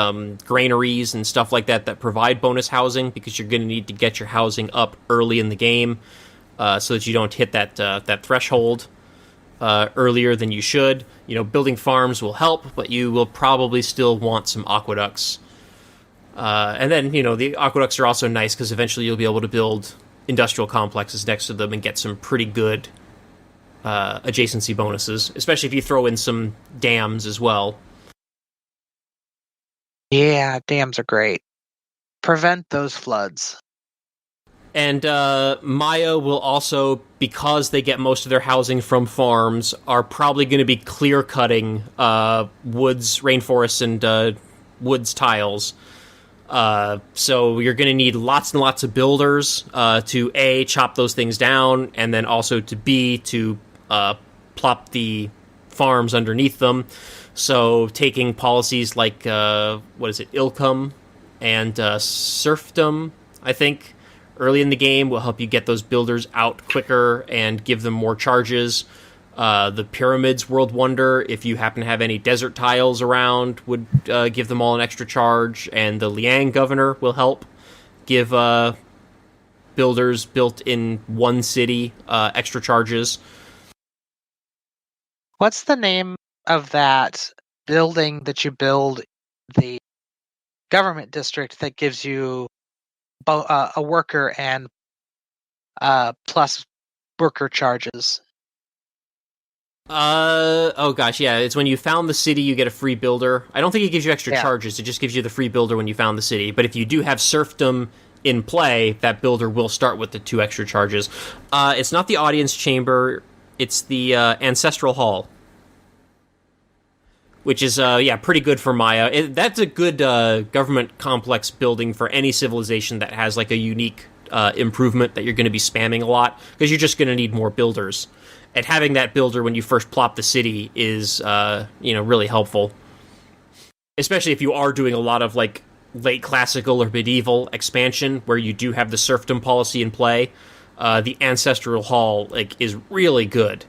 granaries and stuff like that provide bonus housing, because you're going to need to get your housing up early in the game so that you don't hit that threshold earlier than you should. Building farms will help, but you will probably still want some aqueducts. And then, the aqueducts are also nice because eventually you'll be able to build industrial complexes next to them and get some pretty good adjacency bonuses, especially if you throw in some dams as well. Yeah, dams are great. Prevent those floods. And Maya will also, because they get most of their housing from farms, are probably going to be clear-cutting woods, rainforests, and woods tiles. So you're going to need lots and lots of builders to A, chop those things down, and then also to B, to plop the farms underneath them. So taking policies like, Ilcum and serfdom, I think, early in the game will help you get those builders out quicker and give them more charges. The Pyramids World Wonder, if you happen to have any desert tiles around, would give them all an extra charge. And the Liang Governor will help give builders built in one city extra charges. What's the name of that building that you build the government district that gives you a worker and plus worker charges? Oh gosh, yeah, it's when you found the city you get a free builder. I don't think it gives you extra charges, it just gives you the free builder when you found the city. But if you do have serfdom in play, that builder will start with the 2 extra charges. It's not the audience chamber, it's the ancestral hall. Which is, pretty good for Maya. That's a good government complex building for any civilization that has like a unique improvement that you're going to be spamming a lot, because you're just going to need more builders. And having that builder when you first plop the city is, really helpful. Especially if you are doing a lot of like late classical or medieval expansion where you do have the serfdom policy in play. The ancestral hall is really good.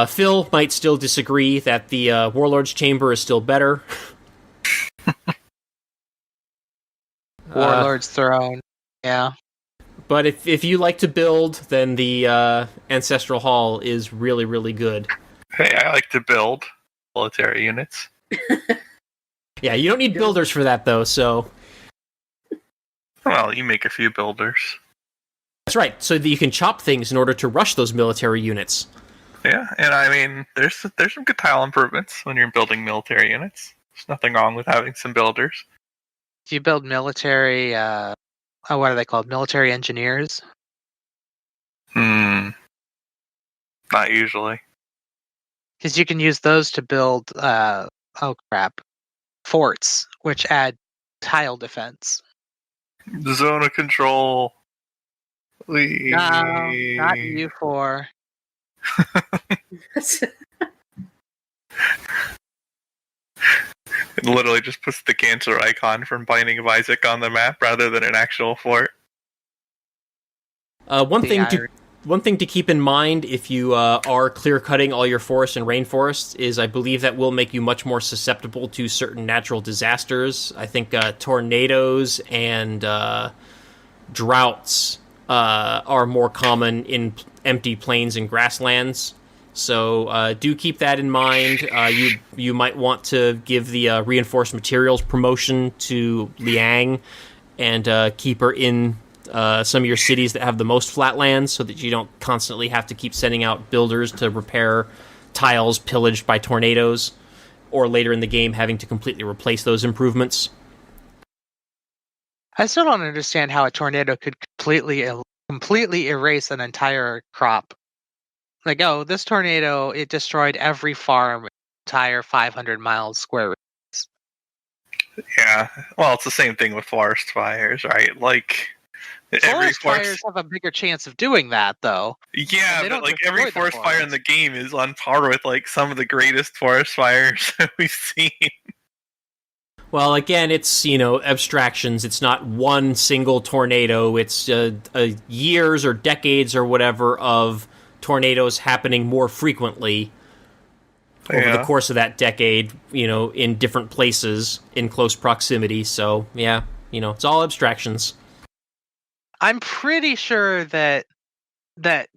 Phil might still disagree that the Warlord's Chamber is still better. Warlord's Throne, yeah. But if you like to build, then the Ancestral Hall is really, really good. Hey, I like to build military units. Yeah, you don't need builders for that, though, so... Well, you make a few builders. That's right, so that you can chop things in order to rush those military units. Yeah, and I mean, there's some good tile improvements when you're building military units. There's nothing wrong with having some builders. Do you build military, what are they called? Military engineers? Not usually. Because you can use those to build, forts, which add tile defense. The zone of control. No, not U4. It literally just puts the cancer icon from Binding of Isaac on the map rather than an actual fort. One thing to keep in mind if you are clear-cutting all your forests and rainforests is I believe that will make you much more susceptible to certain natural disasters. I think tornadoes and droughts are more common in empty plains and grasslands. So do keep that in mind. You might want to give the reinforced materials promotion to Liang and keep her in some of your cities that have the most flatlands so that you don't constantly have to keep sending out builders to repair tiles pillaged by tornadoes, or later in the game having to completely replace those improvements. I still don't understand how a tornado could completely erase an entire crop. Like, oh, this tornado, it destroyed every farm, entire 500 miles square. Yeah, well, it's the same thing with forest fires, right? Like, Forest fires have a bigger chance of doing that, though. Yeah, but like every forest fire in the game is on par with like some of the greatest forest fires that we've seen. Well, again, it's, abstractions. It's not one single tornado. It's years or decades or whatever of tornadoes happening more frequently over the course of that decade, in different places in close proximity. So, yeah, it's all abstractions. I'm pretty sure that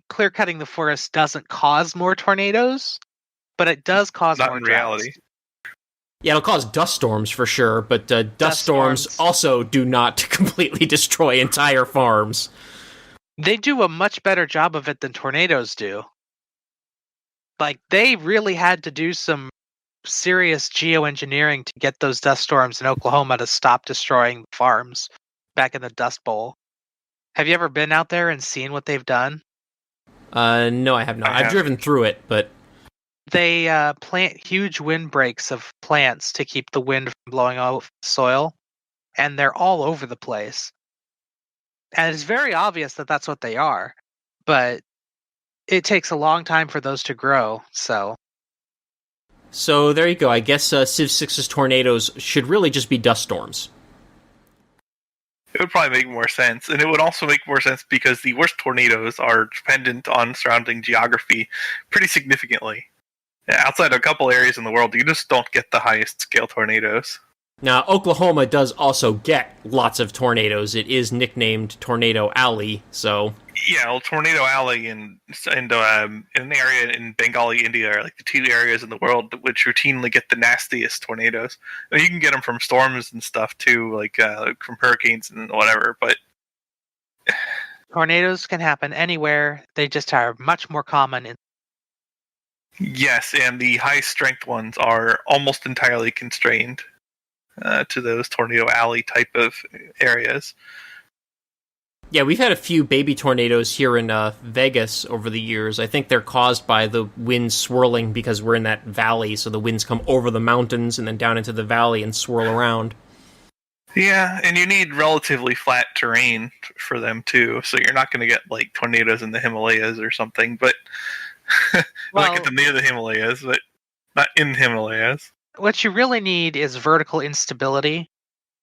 clear-cutting the forest doesn't cause more tornadoes, but it does cause more in reality. Yeah, it'll cause dust storms for sure, but dust storms also do not completely destroy entire farms. They do a much better job of it than tornadoes do. Like, they really had to do some serious geoengineering to get those dust storms in Oklahoma to stop destroying farms back in the Dust Bowl. Have you ever been out there and seen what they've done? No, I have not. I've driven through it, but... They plant huge windbreaks of plants to keep the wind from blowing off the soil. and they're all over the place. And it's very obvious that that's what they are, but it takes a long time for those to grow, so... So there you go. I guess Civ 6's tornadoes should really just be dust storms. It would probably make more sense, and it would also make more sense because the worst tornadoes are dependent on surrounding geography pretty significantly. Outside a couple areas in the world, you just don't get the highest scale tornadoes. Now, Oklahoma does also get lots of tornadoes. It is nicknamed Tornado Alley, so... Yeah, well, Tornado Alley and an area in Bengali, India are like the two areas in the world which routinely get the nastiest tornadoes. I mean, you can get them from storms and stuff too, like from hurricanes and whatever, but... Tornadoes can happen anywhere. They just are much more common in... Yes, and the high-strength ones are almost entirely constrained to those Tornado Alley type of areas. Yeah, we've had a few baby tornadoes here in Vegas over the years. I think they're caused by the wind swirling because we're in that valley, so the winds come over the mountains and then down into the valley and swirl around. Yeah, and you need relatively flat terrain for them too, so you're not going to get like tornadoes in the Himalayas or something, but like get them near the Himalayas, but not in the Himalayas. What you really need is vertical instability.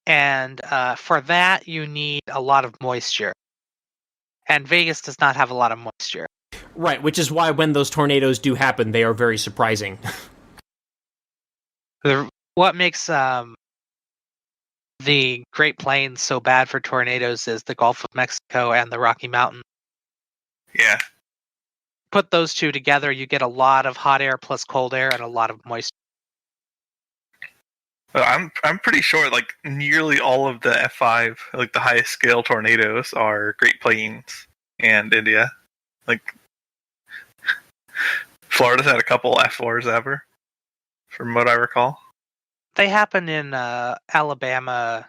And for that, you need a lot of moisture. And Vegas does not have a lot of moisture. Right, which is why when those tornadoes do happen, they are very surprising. What makes the Great Plains so bad for tornadoes is the Gulf of Mexico and the Rocky Mountains. Yeah. Put those two together, you get a lot of hot air plus cold air and a lot of moisture. I'm pretty sure like nearly all of the F5, like the highest scale tornadoes, are Great Plains and India. Like Florida's had a couple F4s ever, from what I recall. They happen in Alabama,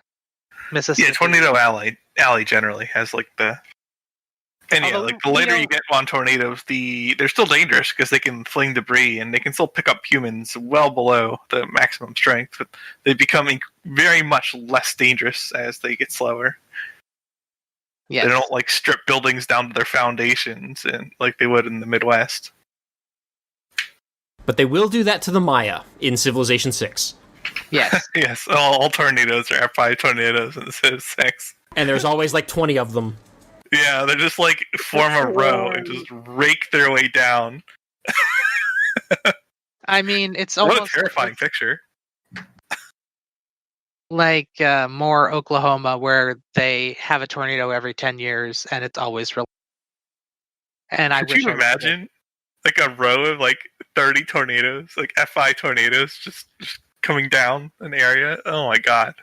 Mississippi. Yeah, Tornado Alley generally has like the... And yeah, like the later you get on tornadoes, they're still dangerous because they can fling debris and they can still pick up humans well below the maximum strength, but they become very much less dangerous as they get slower. Yes. They don't like strip buildings down to their foundations and like they would in the Midwest. But they will do that to the Maya in Civilization 6. Yes. Yes, all tornadoes are F5 tornadoes in Civ 6. And there's always like 20 of them. Yeah, they just like form a row and just rake their way down. I mean, it's almost... What a terrifying picture. Like more Oklahoma, where they have a tornado every 10 years, and it's always real. And Could you imagine like a row of like 30 tornadoes, like F5 tornadoes, just coming down an area? Oh my god,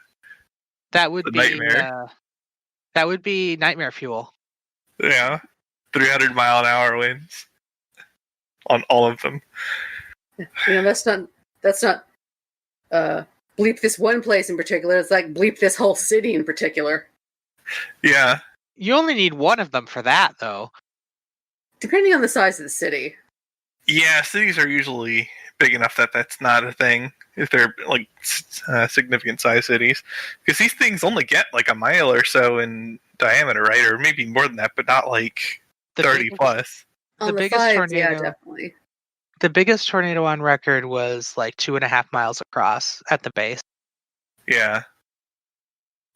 that would be nightmare. That would be nightmare fuel. Yeah, 300-mile-an-hour winds on all of them. You know, that's not bleep this one place in particular. It's like bleep this whole city in particular. Yeah. You only need one of them for that, though. Depending on the size of the city. Yeah, cities are usually big enough that that's not a thing if they're like significant size cities, because these things only get like a mile or so in diameter, right? Or maybe more than that, but not like 30 plus. The biggest tornado, yeah, definitely. The biggest tornado on record was like 2.5 miles across at the base. Yeah.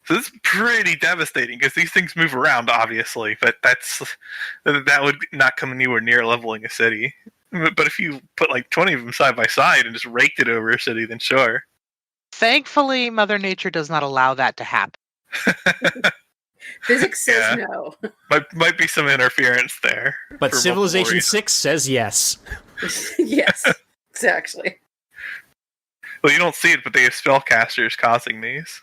So this is pretty devastating because these things move around, obviously, but that would not come anywhere near leveling a city. But if you put like 20 of them side by side and just raked it over a city, then sure. Thankfully, Mother Nature does not allow that to happen. Physics says no. Might be some interference there. But Civilization 6 says yes. Yes, exactly. Well, you don't see it, but they have spellcasters causing these.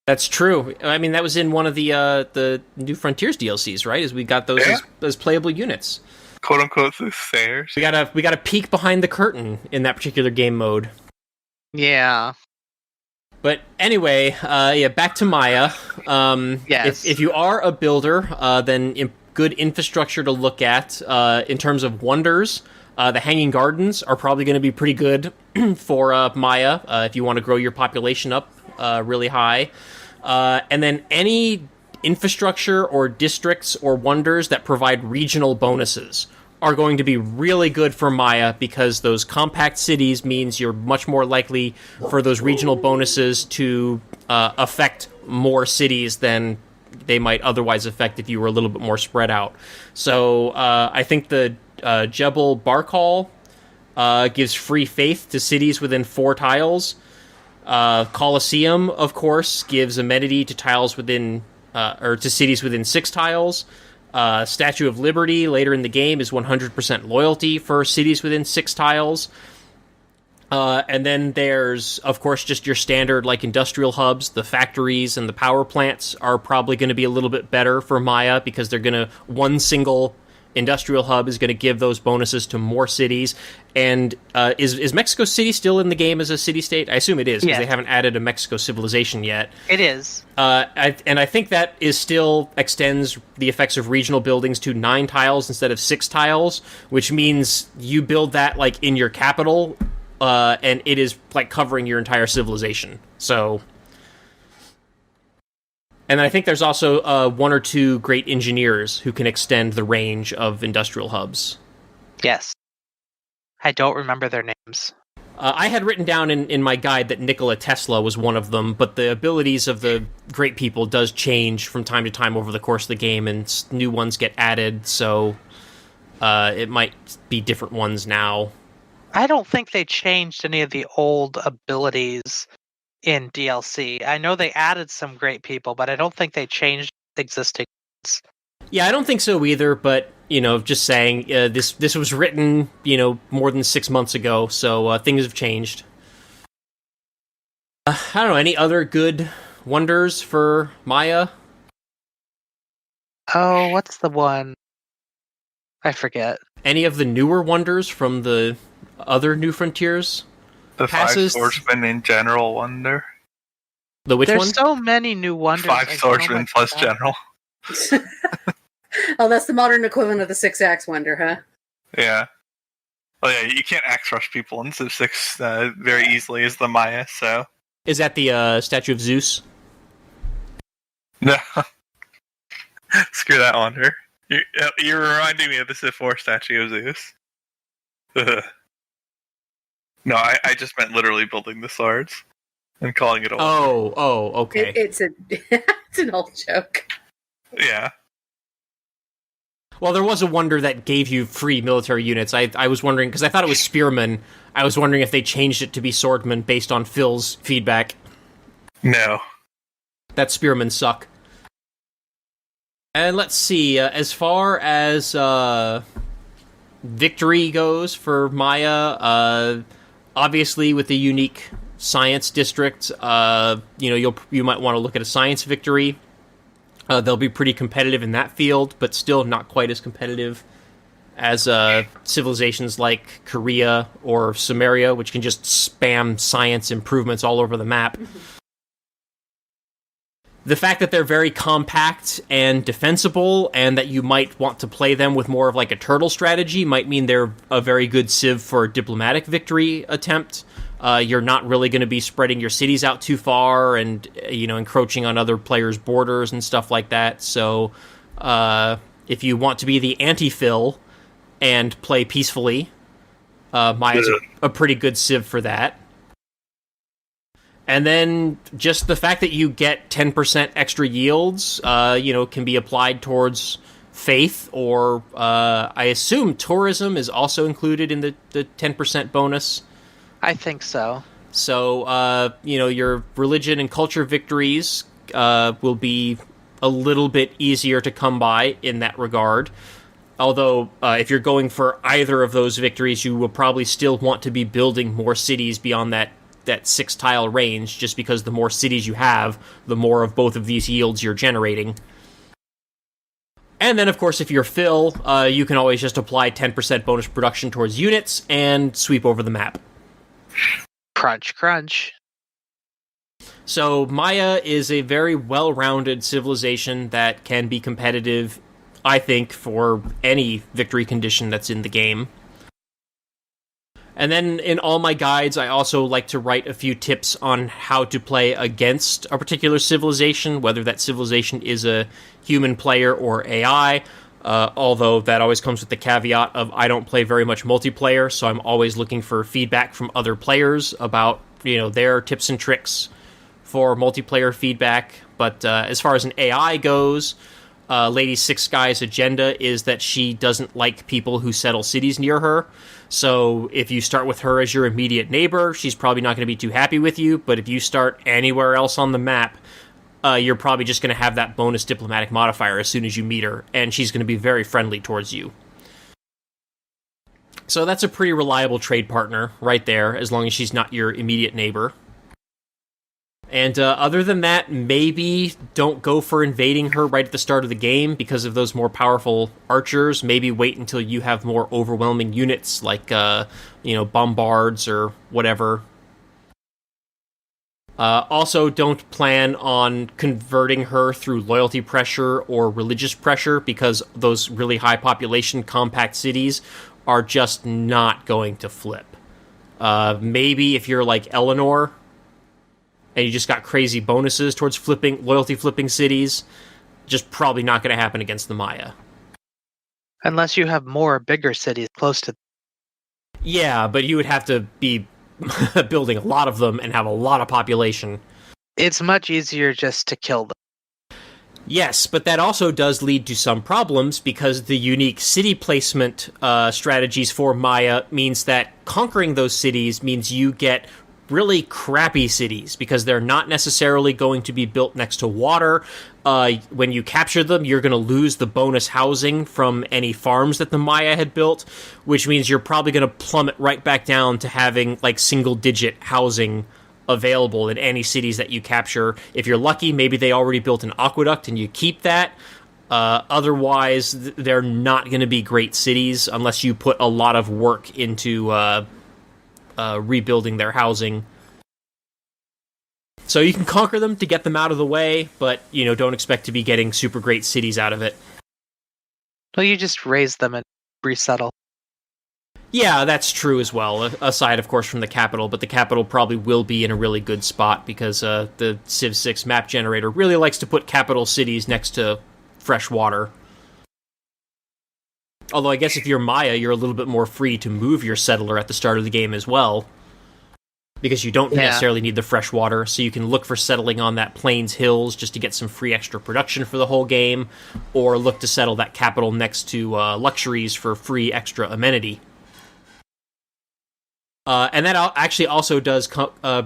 That's true. I mean, that was in one of the New Frontiers DLCs, right? As we got those as playable units. "Quote unquote" soothsayers. We got a peek behind the curtain in that particular game mode. Yeah. But anyway, back to Maya. Yes. If you are a builder, then good infrastructure to look at in terms of wonders. The Hanging Gardens are probably going to be pretty good for Maya if you want to grow your population up really high. And then any infrastructure or districts or wonders that provide regional bonuses are going to be really good for Maya, because those compact cities means you're much more likely for those regional bonuses to affect more cities than they might otherwise affect if you were a little bit more spread out. So I think the Jebel Barkal gives free faith to cities within 4 tiles. Colosseum, of course, gives amenity to tiles within or to cities within 6 tiles. Statue of Liberty later in the game is 100% loyalty for cities within 6 tiles. And then there's, of course, just your standard like industrial hubs. The factories and the power plants are probably going to be a little bit better for Maya, because they're going to, one single industrial hub is going to give those bonuses to more cities. And is Mexico City still in the game as a city-state? I assume it is, because they haven't added a Mexico civilization yet. It is. And I think that is still extends the effects of regional buildings to 9 tiles instead of 6 tiles, which means you build that like in your capital, and it is like covering your entire civilization. So... And I think there's also 1 or 2 great engineers who can extend the range of industrial hubs. Yes. I don't remember their names. I had written down in my guide that Nikola Tesla was one of them, but the abilities of the great people does change from time to time over the course of the game, and new ones get added, so it might be different ones now. I don't think they changed any of the old abilities in DLC. I know they added some great people, but I don't think they changed existing ones. Yeah, I don't think so either, but, just saying, this was written, more than 6 months ago, so things have changed. I don't know, any other good wonders for Maya? Oh, what's the one? I forget. Any of the newer wonders from the other New Frontiers? The passes... 5 swordsmen in general wonder. The which There's one? There's so many new wonders. 5 swordsmen plus general. Oh, that's the modern equivalent of the 6-axe wonder, huh? Yeah. Well, yeah, you can't axe rush people in Civ 6 very easily as the Maya, so... Is that the statue of Zeus? No. Screw that wonder. You're reminding me of the Civ 4 statue of Zeus. No, I just meant literally building the swords and calling it a wonder. Oh, okay. It's an old joke. Yeah. Well, there was a wonder that gave you free military units. I was wondering, because I thought it was spearmen. I was wondering if they changed it to be swordmen based on Phil's feedback. No. That spearmen suck. And let's see, as far as victory goes for Maya, obviously with the unique science district, you might want to look at a science victory. They'll be pretty competitive in that field, but still not quite as competitive as civilizations like Korea or Sumeria, which can just spam science improvements all over the map. The fact that they're very compact and defensible, and that you might want to play them with more of like a turtle strategy, might mean they're a very good civ for a diplomatic victory attempt. You're not really going to be spreading your cities out too far and, encroaching on other players' borders and stuff like that. So if you want to be the anti-Phil and play peacefully, Maya's a pretty good civ for that. And then just the fact that you get 10% extra yields, can be applied towards faith, or I assume tourism is also included in the 10% bonus. I think so. So, your religion and culture victories will be a little bit easier to come by in that regard. Although, if you're going for either of those victories, you will probably still want to be building more cities beyond that 6-tile range, just because the more cities you have, the more of both of these yields you're generating. And then, of course, if you're Phil, you can always just apply 10% bonus production towards units and sweep over the map. Crunch, crunch. So Maya is a very well-rounded civilization that can be competitive, I think, for any victory condition that's in the game. And then in all my guides, I also like to write a few tips on how to play against a particular civilization, whether that civilization is a human player or AI. Although that always comes with the caveat of I don't play very much multiplayer, so I'm always looking for feedback from other players about their tips and tricks for multiplayer feedback. But as far as an AI goes, Lady Six Sky's agenda is that she doesn't like people who settle cities near her. So if you start with her as your immediate neighbor, she's probably not going to be too happy with you. But if you start anywhere else on the map, you're probably just going to have that bonus diplomatic modifier as soon as you meet her, and she's going to be very friendly towards you. So that's a pretty reliable trade partner right there, as long as she's not your immediate neighbor. And other than that, maybe don't go for invading her right at the start of the game because of those more powerful archers. Maybe wait until you have more overwhelming units like, bombards or whatever. Also, don't plan on converting her through loyalty pressure or religious pressure because those really high population compact cities are just not going to flip. Maybe if you're like Eleanor and you just got crazy bonuses towards loyalty flipping cities, just probably not going to happen against the Maya. Unless you have more bigger cities close to them. Yeah, but you would have to be building a lot of them and have a lot of population. It's much easier just to kill them. Yes, but that also does lead to some problems because the unique city placement strategies for Maya means that conquering those cities means you get really crappy cities because they're not necessarily going to be built next to water. When you capture them, you're going to lose the bonus housing from any farms that the Maya had built, which means you're probably going to plummet right back down to having like single-digit housing available in any cities that you capture. If you're lucky, maybe they already built an aqueduct and you keep that. Otherwise, they're not going to be great cities unless you put a lot of work into rebuilding their housing. So you can conquer them to get them out of the way, but, don't expect to be getting super great cities out of it. Well, you just raise them and resettle. Yeah, that's true as well, aside, of course, from the capital, but the capital probably will be in a really good spot because the Civ VI map generator really likes to put capital cities next to fresh water. Although I guess if you're Maya, you're a little bit more free to move your settler at the start of the game as well. Because you don't necessarily need the fresh water, so you can look for settling on that Plains Hills just to get some free extra production for the whole game, or look to settle that capital next to luxuries for free extra amenity. And that actually also does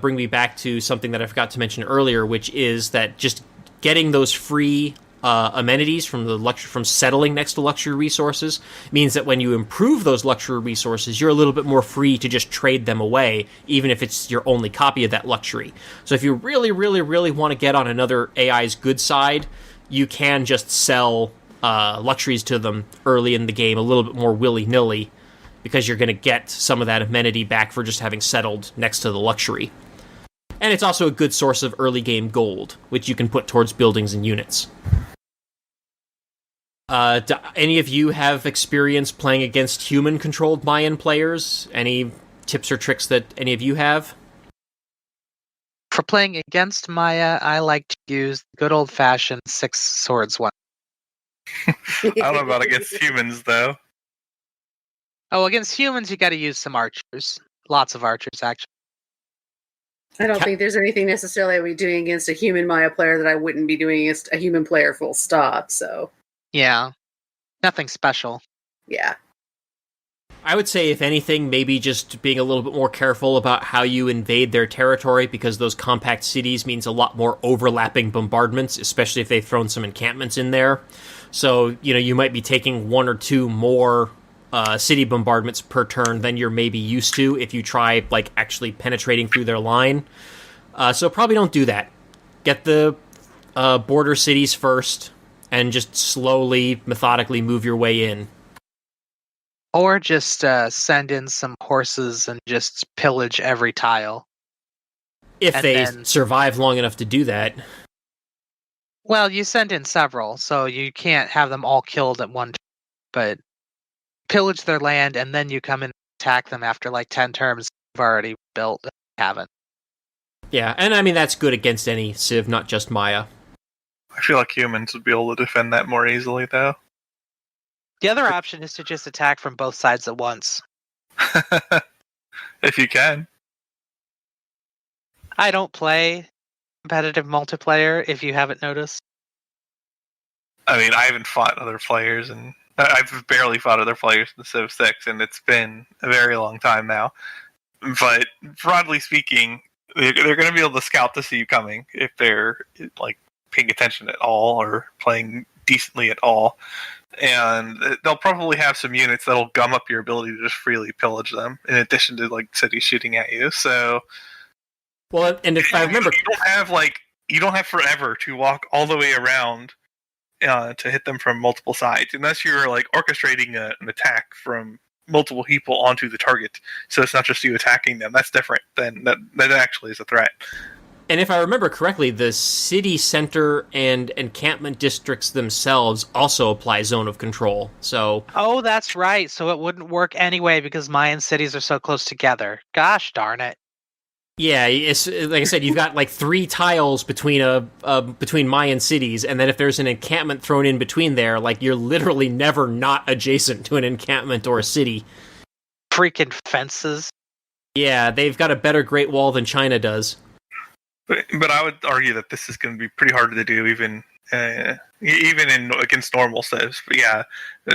bring me back to something that I forgot to mention earlier, which is that just getting those free amenities from settling next to luxury resources means that when you improve those luxury resources, you're a little bit more free to just trade them away, even if it's your only copy of that luxury. So if you really, really, really want to get on another AI's good side, you can just sell luxuries to them early in the game a little bit more willy-nilly, because you're going to get some of that amenity back for just having settled next to the luxury. And it's also a good source of early game gold, which you can put towards buildings and units. Do any of you have experience playing against human-controlled Mayan players? Any tips or tricks that any of you have? For playing against Maya, I like to use the good old-fashioned 6 swords one. I don't know about against humans, though. Oh, against humans, you got to use some archers. Lots of archers, actually. I don't think there's anything necessarily I would be doing against a human Maya player that I wouldn't be doing against a human player, full stop, so... Yeah. Nothing special. Yeah. I would say, if anything, maybe just being a little bit more careful about how you invade their territory, because those compact cities means a lot more overlapping bombardments, especially if they've thrown some encampments in there. So, you might be taking 1 or 2 more city bombardments per turn than you're maybe used to if you try, actually penetrating through their line. So probably don't do that. Get the border cities first, and just slowly, methodically move your way in. Or just send in some horses and just pillage every tile. If they survive long enough to do that. Well, you send in several, so you can't have them all killed at one time. But pillage their land, and then you come in and attack them after like 10 terms you've already built. Haven't. Yeah, and I mean that's good against any Civ, not just Maya. I feel like humans would be able to defend that more easily, though. The other option is to just attack from both sides at once. If you can. I don't play competitive multiplayer, if you haven't noticed. I mean, I haven't fought other players, and I've barely fought other players in Civ 6, and it's been a very long time now. But broadly speaking, they're going to be able to scout to see you coming if they're like paying attention at all or playing decently at all. And they'll probably have some units that'll gum up your ability to just freely pillage them, in addition to like cities shooting at you. So, well, and if I remember, you don't have forever to walk all the way around to hit them from multiple sides, unless you're like orchestrating an attack from multiple people onto the target. So it's not just you attacking them. That's different. Then that actually is a threat. And if I remember correctly, the city center and encampment districts themselves also apply zone of control. So, oh, that's right. So it wouldn't work anyway because Mayan cities are so close together. Gosh darn it. yeah, it's like I said, you've got like 3 tiles between between Mayan cities, and then if there's an encampment thrown in between there, like you're literally never not adjacent to an encampment or a city. Freaking fences. Yeah, they've got a better Great Wall than China does. But I would argue that this is going to be pretty hard to do, even against normal civs. But yeah,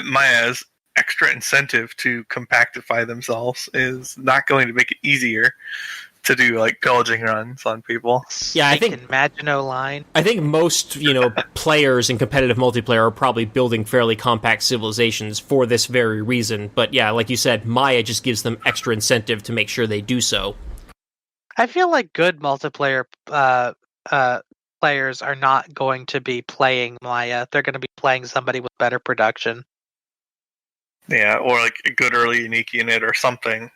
Maya's extra incentive to compactify themselves is not going to make it easier to do like pillaging runs on people. Yeah, I think Maginot Line. I think most players in competitive multiplayer are probably building fairly compact civilizations for this very reason. But yeah, like you said, Maya just gives them extra incentive to make sure they do so. I feel like good multiplayer players are not going to be playing Maya. They're going to be playing somebody with better production. Yeah, or like a good early unique unit or something.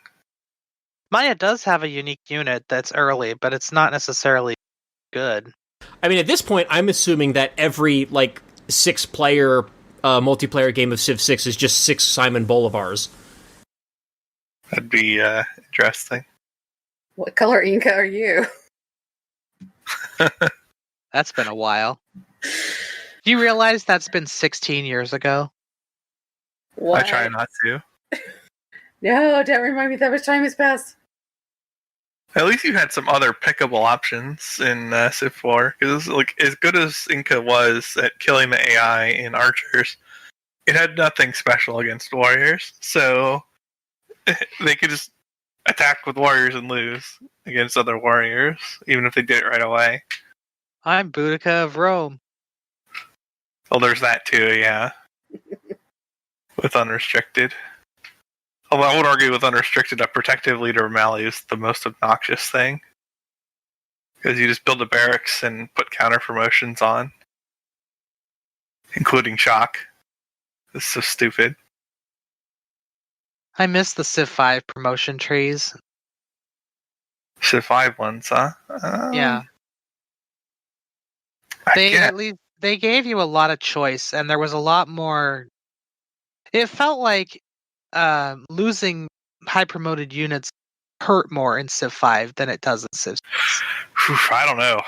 Maya does have a unique unit that's early, but it's not necessarily good. I mean, at this point, I'm assuming that every 6-player multiplayer game of Civ 6 is just 6 Simon Bolivars. That'd be interesting. What color Inca are you? That's been a while. Do you realize that's been 16 years ago? What? I try not to. No, don't remind me that much time has passed. At least you had some other pickable options in Civ 4. Because like as good as Inca was at killing the AI in archers, it had nothing special against warriors. So they could just attack with warriors and lose against other warriors, even if they did it right away. I'm Boudica of Rome. Well, there's that too, yeah. With unrestricted. Although I would argue with unrestricted, a protective leader of Mali is the most obnoxious thing. Because you just build a barracks and put counter promotions on. Including shock. It's so stupid. I miss the Civ 5 promotion trees. Civ 5 ones, huh? Yeah. At least they gave you a lot of choice, and there was a lot more. It felt like losing high promoted units hurt more in Civ 5 than it does in Civ 6. I don't know.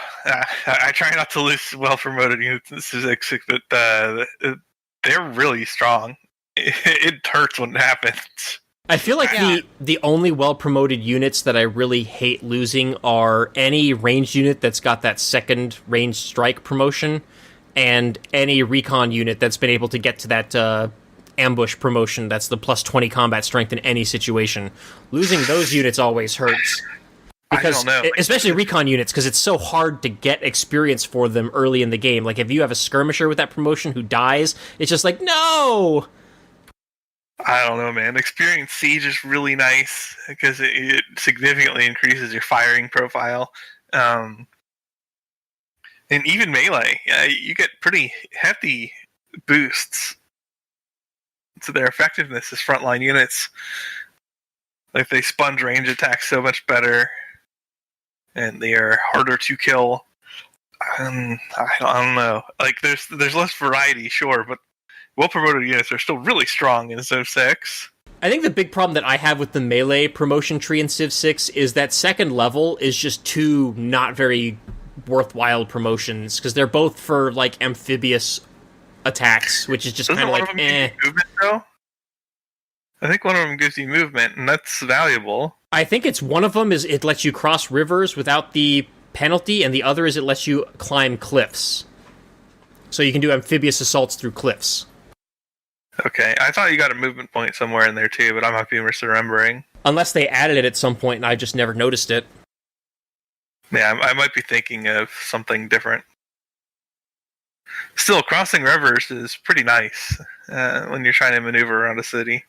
I try not to lose well promoted units in Civ 6, but they're really strong. It hurts when it happens. I feel like the only well-promoted units that I really hate losing are any ranged unit that's got that second ranged strike promotion, and any recon unit that's been able to get to that ambush promotion that's the plus 20 combat strength in any situation. Losing those units always hurts. Because, I don't know. Especially recon units, because it's so hard to get experience for them early in the game. Like, if you have a skirmisher with that promotion who dies, it's just like, no! I don't know, man. Experience Siege is really nice because it significantly increases your firing profile. And even melee, you get pretty hefty boosts to their effectiveness as frontline units. Like, they sponge range attacks so much better, and they are harder to kill. I don't know. Like, there's less variety, sure, but well-promoted units are still really strong in Civ 6. I think the big problem that I have with the melee promotion tree in Civ 6 is that second level is just two not very worthwhile promotions, because they're both for, like, amphibious attacks, which is just kind of like, movement, though? I think one of them gives you movement, and that's valuable. I think it's one of them is it lets you cross rivers without the penalty, and the other is it lets you climb cliffs. So you can do amphibious assaults through cliffs. Okay, I thought you got a movement point somewhere in there too, but I might be misremembering. Unless they added it at some point and I just never noticed it. Yeah, I might be thinking of something different. Still, crossing rivers is pretty nice when you're trying to maneuver around a city.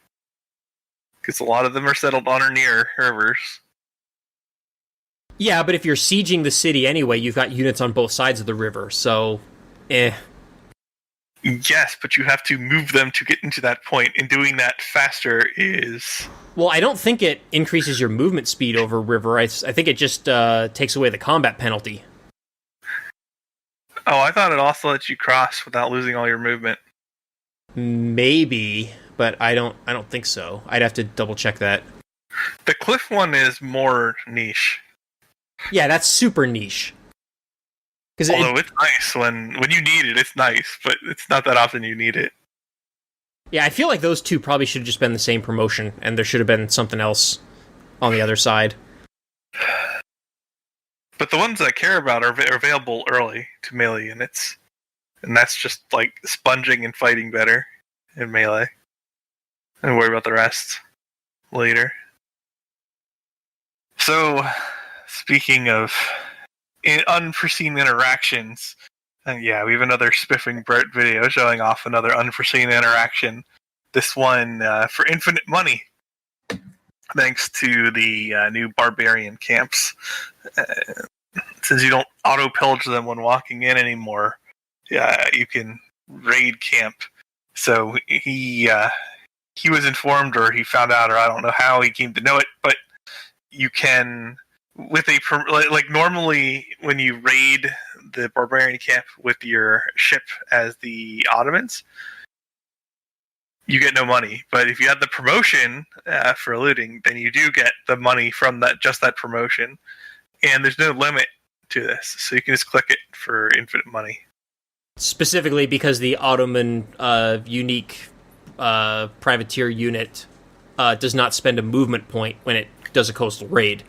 Because a lot of them are settled on or near rivers. Yeah, but if you're sieging the city anyway, you've got units on both sides of the river, so... Yes, but you have to move them to get into that point, and doing that faster is... Well, I don't think it increases your movement speed over river. I think it just takes away the combat penalty. Oh, I thought it also lets you cross without losing all your movement. Maybe, but I don't think so. I'd have to double check that. The cliff one is more niche. Yeah, that's super niche. Although it's nice when you need it, it's nice, but it's not that often you need it. Yeah, I feel like those two probably should have just been the same promotion, and there should have been something else on the other side. But the ones that I care about are available early to melee units. And that's just like sponging and fighting better in melee. And worry about the rest later. So, speaking of unforeseen interactions, and yeah, we have another Spiffing Brit video showing off another unforeseen interaction. This one for infinite money, thanks to the new barbarian camps. Since you don't auto-pillage them when walking in anymore, you can raid camp. So he was informed, or he found out, or I don't know how he came to know it, but you can... with like normally when you raid the barbarian camp with your ship as the Ottomans, you get no money. But if you have the promotion for looting, then you do get the money from that promotion. And there's no limit to this, so you can just click it for infinite money. Specifically because the Ottoman unique privateer unit does not spend a movement point when it does a coastal raid.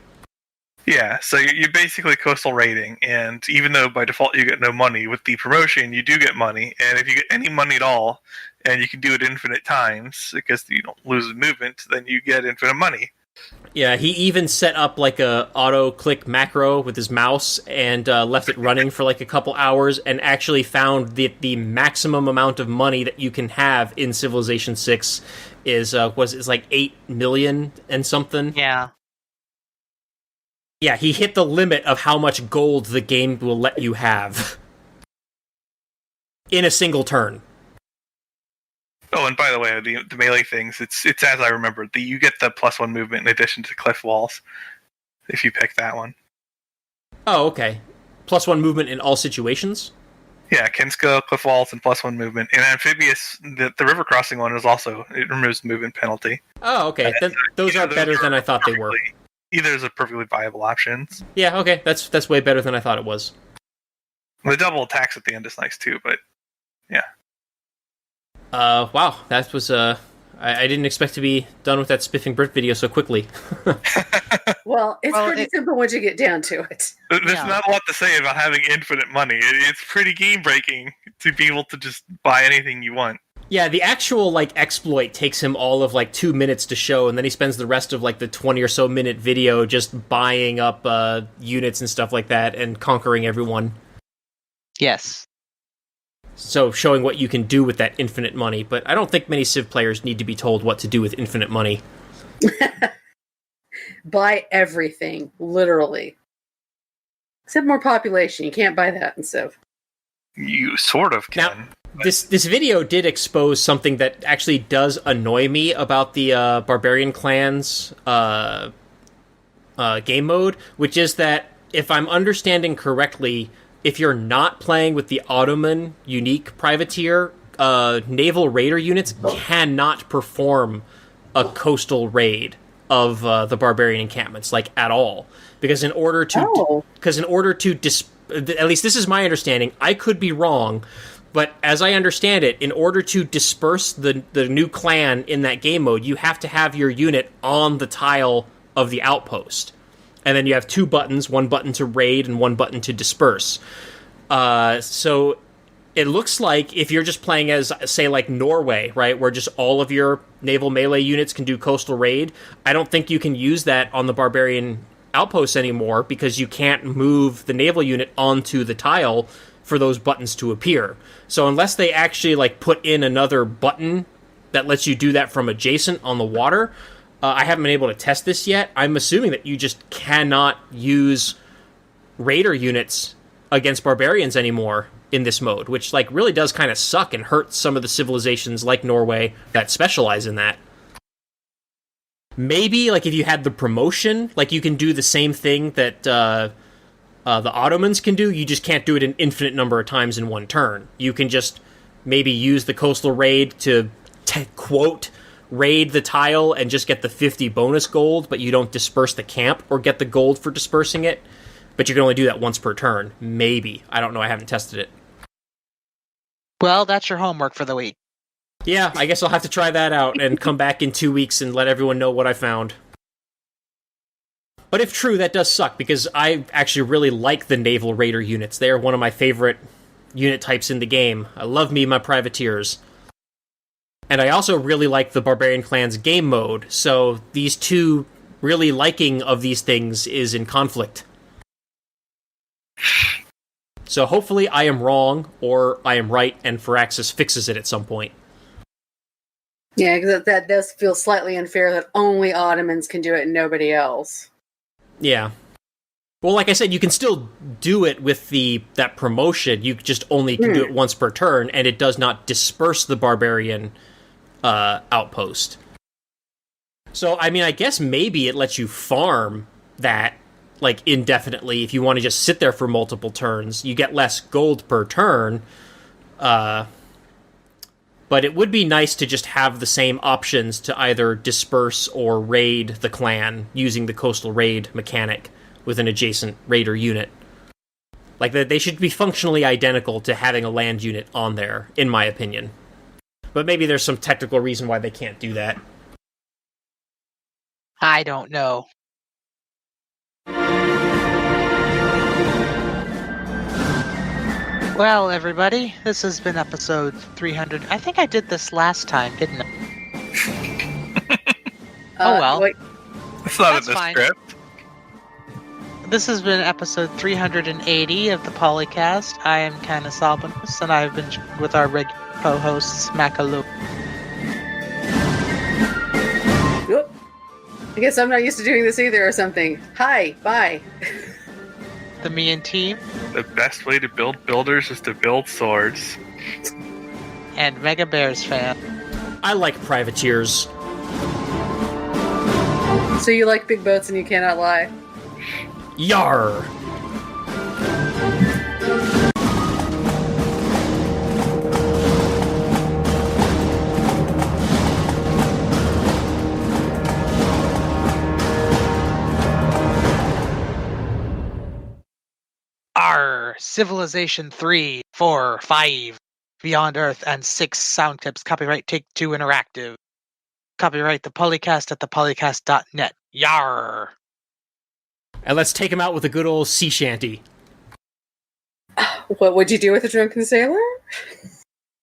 Yeah, so you're basically coastal raiding, and even though by default you get no money, with the promotion you do get money, and if you get any money at all, and you can do it infinite times, because you don't lose movement, then you get infinite money. Yeah, he even set up like a auto-click macro with his mouse and left it running for like a couple hours, and actually found that the maximum amount of money that you can have in Civilization 6 is like 8 million and something. Yeah. Yeah, he hit the limit of how much gold the game will let you have in a single turn. Oh, and by the way, the melee things, it's as I remember. You get the +1 movement in addition to cliff walls, if you pick that one. Oh, okay. +1 movement in all situations? Yeah, Kinska, cliff walls, and +1 movement. And amphibious, the river crossing one is also, it removes movement penalty. Oh, okay. Those are better than I thought they were. Either is a perfectly viable options. Yeah, okay. That's way better than I thought it was. The double attacks at the end is nice too, but yeah. Wow, that was I didn't expect to be done with that Spiffing Brit video so quickly. Well, it's pretty simple once you get down to it. There's not a lot to say about having infinite money. It's pretty game breaking to be able to just buy anything you want. Yeah, the actual like exploit takes him all of like 2 minutes to show, and then he spends the rest of like the 20 or so minute video just buying up units and stuff like that and conquering everyone. Yes. So showing what you can do with that infinite money, but I don't think many Civ players need to be told what to do with infinite money. Buy everything, literally. Except more population. You can't buy that in Civ. You sort of can. Now, this video did expose something that actually does annoy me about the Barbarian Clans game mode, which is that, if I'm understanding correctly, if you're not playing with the Ottoman unique privateer, naval raider units cannot perform a coastal raid of the barbarian encampments, like at all. Because in order to, at least this is my understanding. I could be wrong, but as I understand it, in order to disperse the new clan in that game mode, you have to have your unit on the tile of the outpost, and then you have two buttons: one button to raid and one button to disperse. So it looks like if you're just playing as, say, like Norway, right, where just all of your naval melee units can do coastal raid, I don't think you can use that on the barbarian outposts anymore because you can't move the naval unit onto the tile for those buttons to appear. So unless they actually like put in another button that lets you do that from adjacent on the water, I haven't been able to test this yet. I'm assuming that you just cannot use raider units against barbarians anymore in this mode, which like really does kind of suck and hurt some of the civilizations like Norway that specialize in that. Maybe like if you had the promotion, like you can do the same thing that the Ottomans can do, you just can't do it an infinite number of times in one turn. You can just maybe use the coastal raid to quote raid the tile and just get the 50 bonus gold, but you don't disperse the camp or get the gold for dispersing it. But you can only do that once per turn. Maybe. I don't know. I haven't tested it. Well, that's your homework for the week. Yeah, I guess I'll have to try that out and come back in 2 weeks and let everyone know what I found. But if true, that does suck, because I actually really like the Naval Raider units. They are one of my favorite unit types in the game. I love me my privateers. And I also really like the Barbarian Clans game mode, so these two really liking of these things is in conflict. So hopefully I am wrong, or I am right, and Firaxis fixes it at some point. Yeah, because that does feel slightly unfair that only Ottomans can do it and nobody else. Yeah. Well, like I said, you can still do it with that promotion. You just only can do it once per turn, and it does not disperse the barbarian outpost. So, I mean, I guess maybe it lets you farm that, like, indefinitely. If you want to just sit there for multiple turns, you get less gold per turn. But it would be nice to just have the same options to either disperse or raid the clan using the coastal raid mechanic with an adjacent raider unit. Like, they should be functionally identical to having a land unit on there, in my opinion. But maybe there's some technical reason why they can't do that. I don't know. Well, everybody, this has been episode 300. I think I did this last time, didn't I? Oh, well. Wait. It's not That's in the fine. script. This has been episode 380 of the PolyCast. I am CanusAlbinus, and I've been with our regular co-hosts, Makahlua. Whoop. I guess I'm not used to doing this either or something. Hi, bye. TheMeInTeam. The best way to build builders is to build swords. And MegaBearsFan. I like privateers. So you like big boats and you cannot lie. Yar! Civilization 3, 4, 5, Beyond Earth, and 6 sound clips. Copyright Take 2 Interactive. Copyright the PolyCast at thepolycast.net. Yar! And let's take him out with a good old sea shanty. What would you do with a drunken sailor?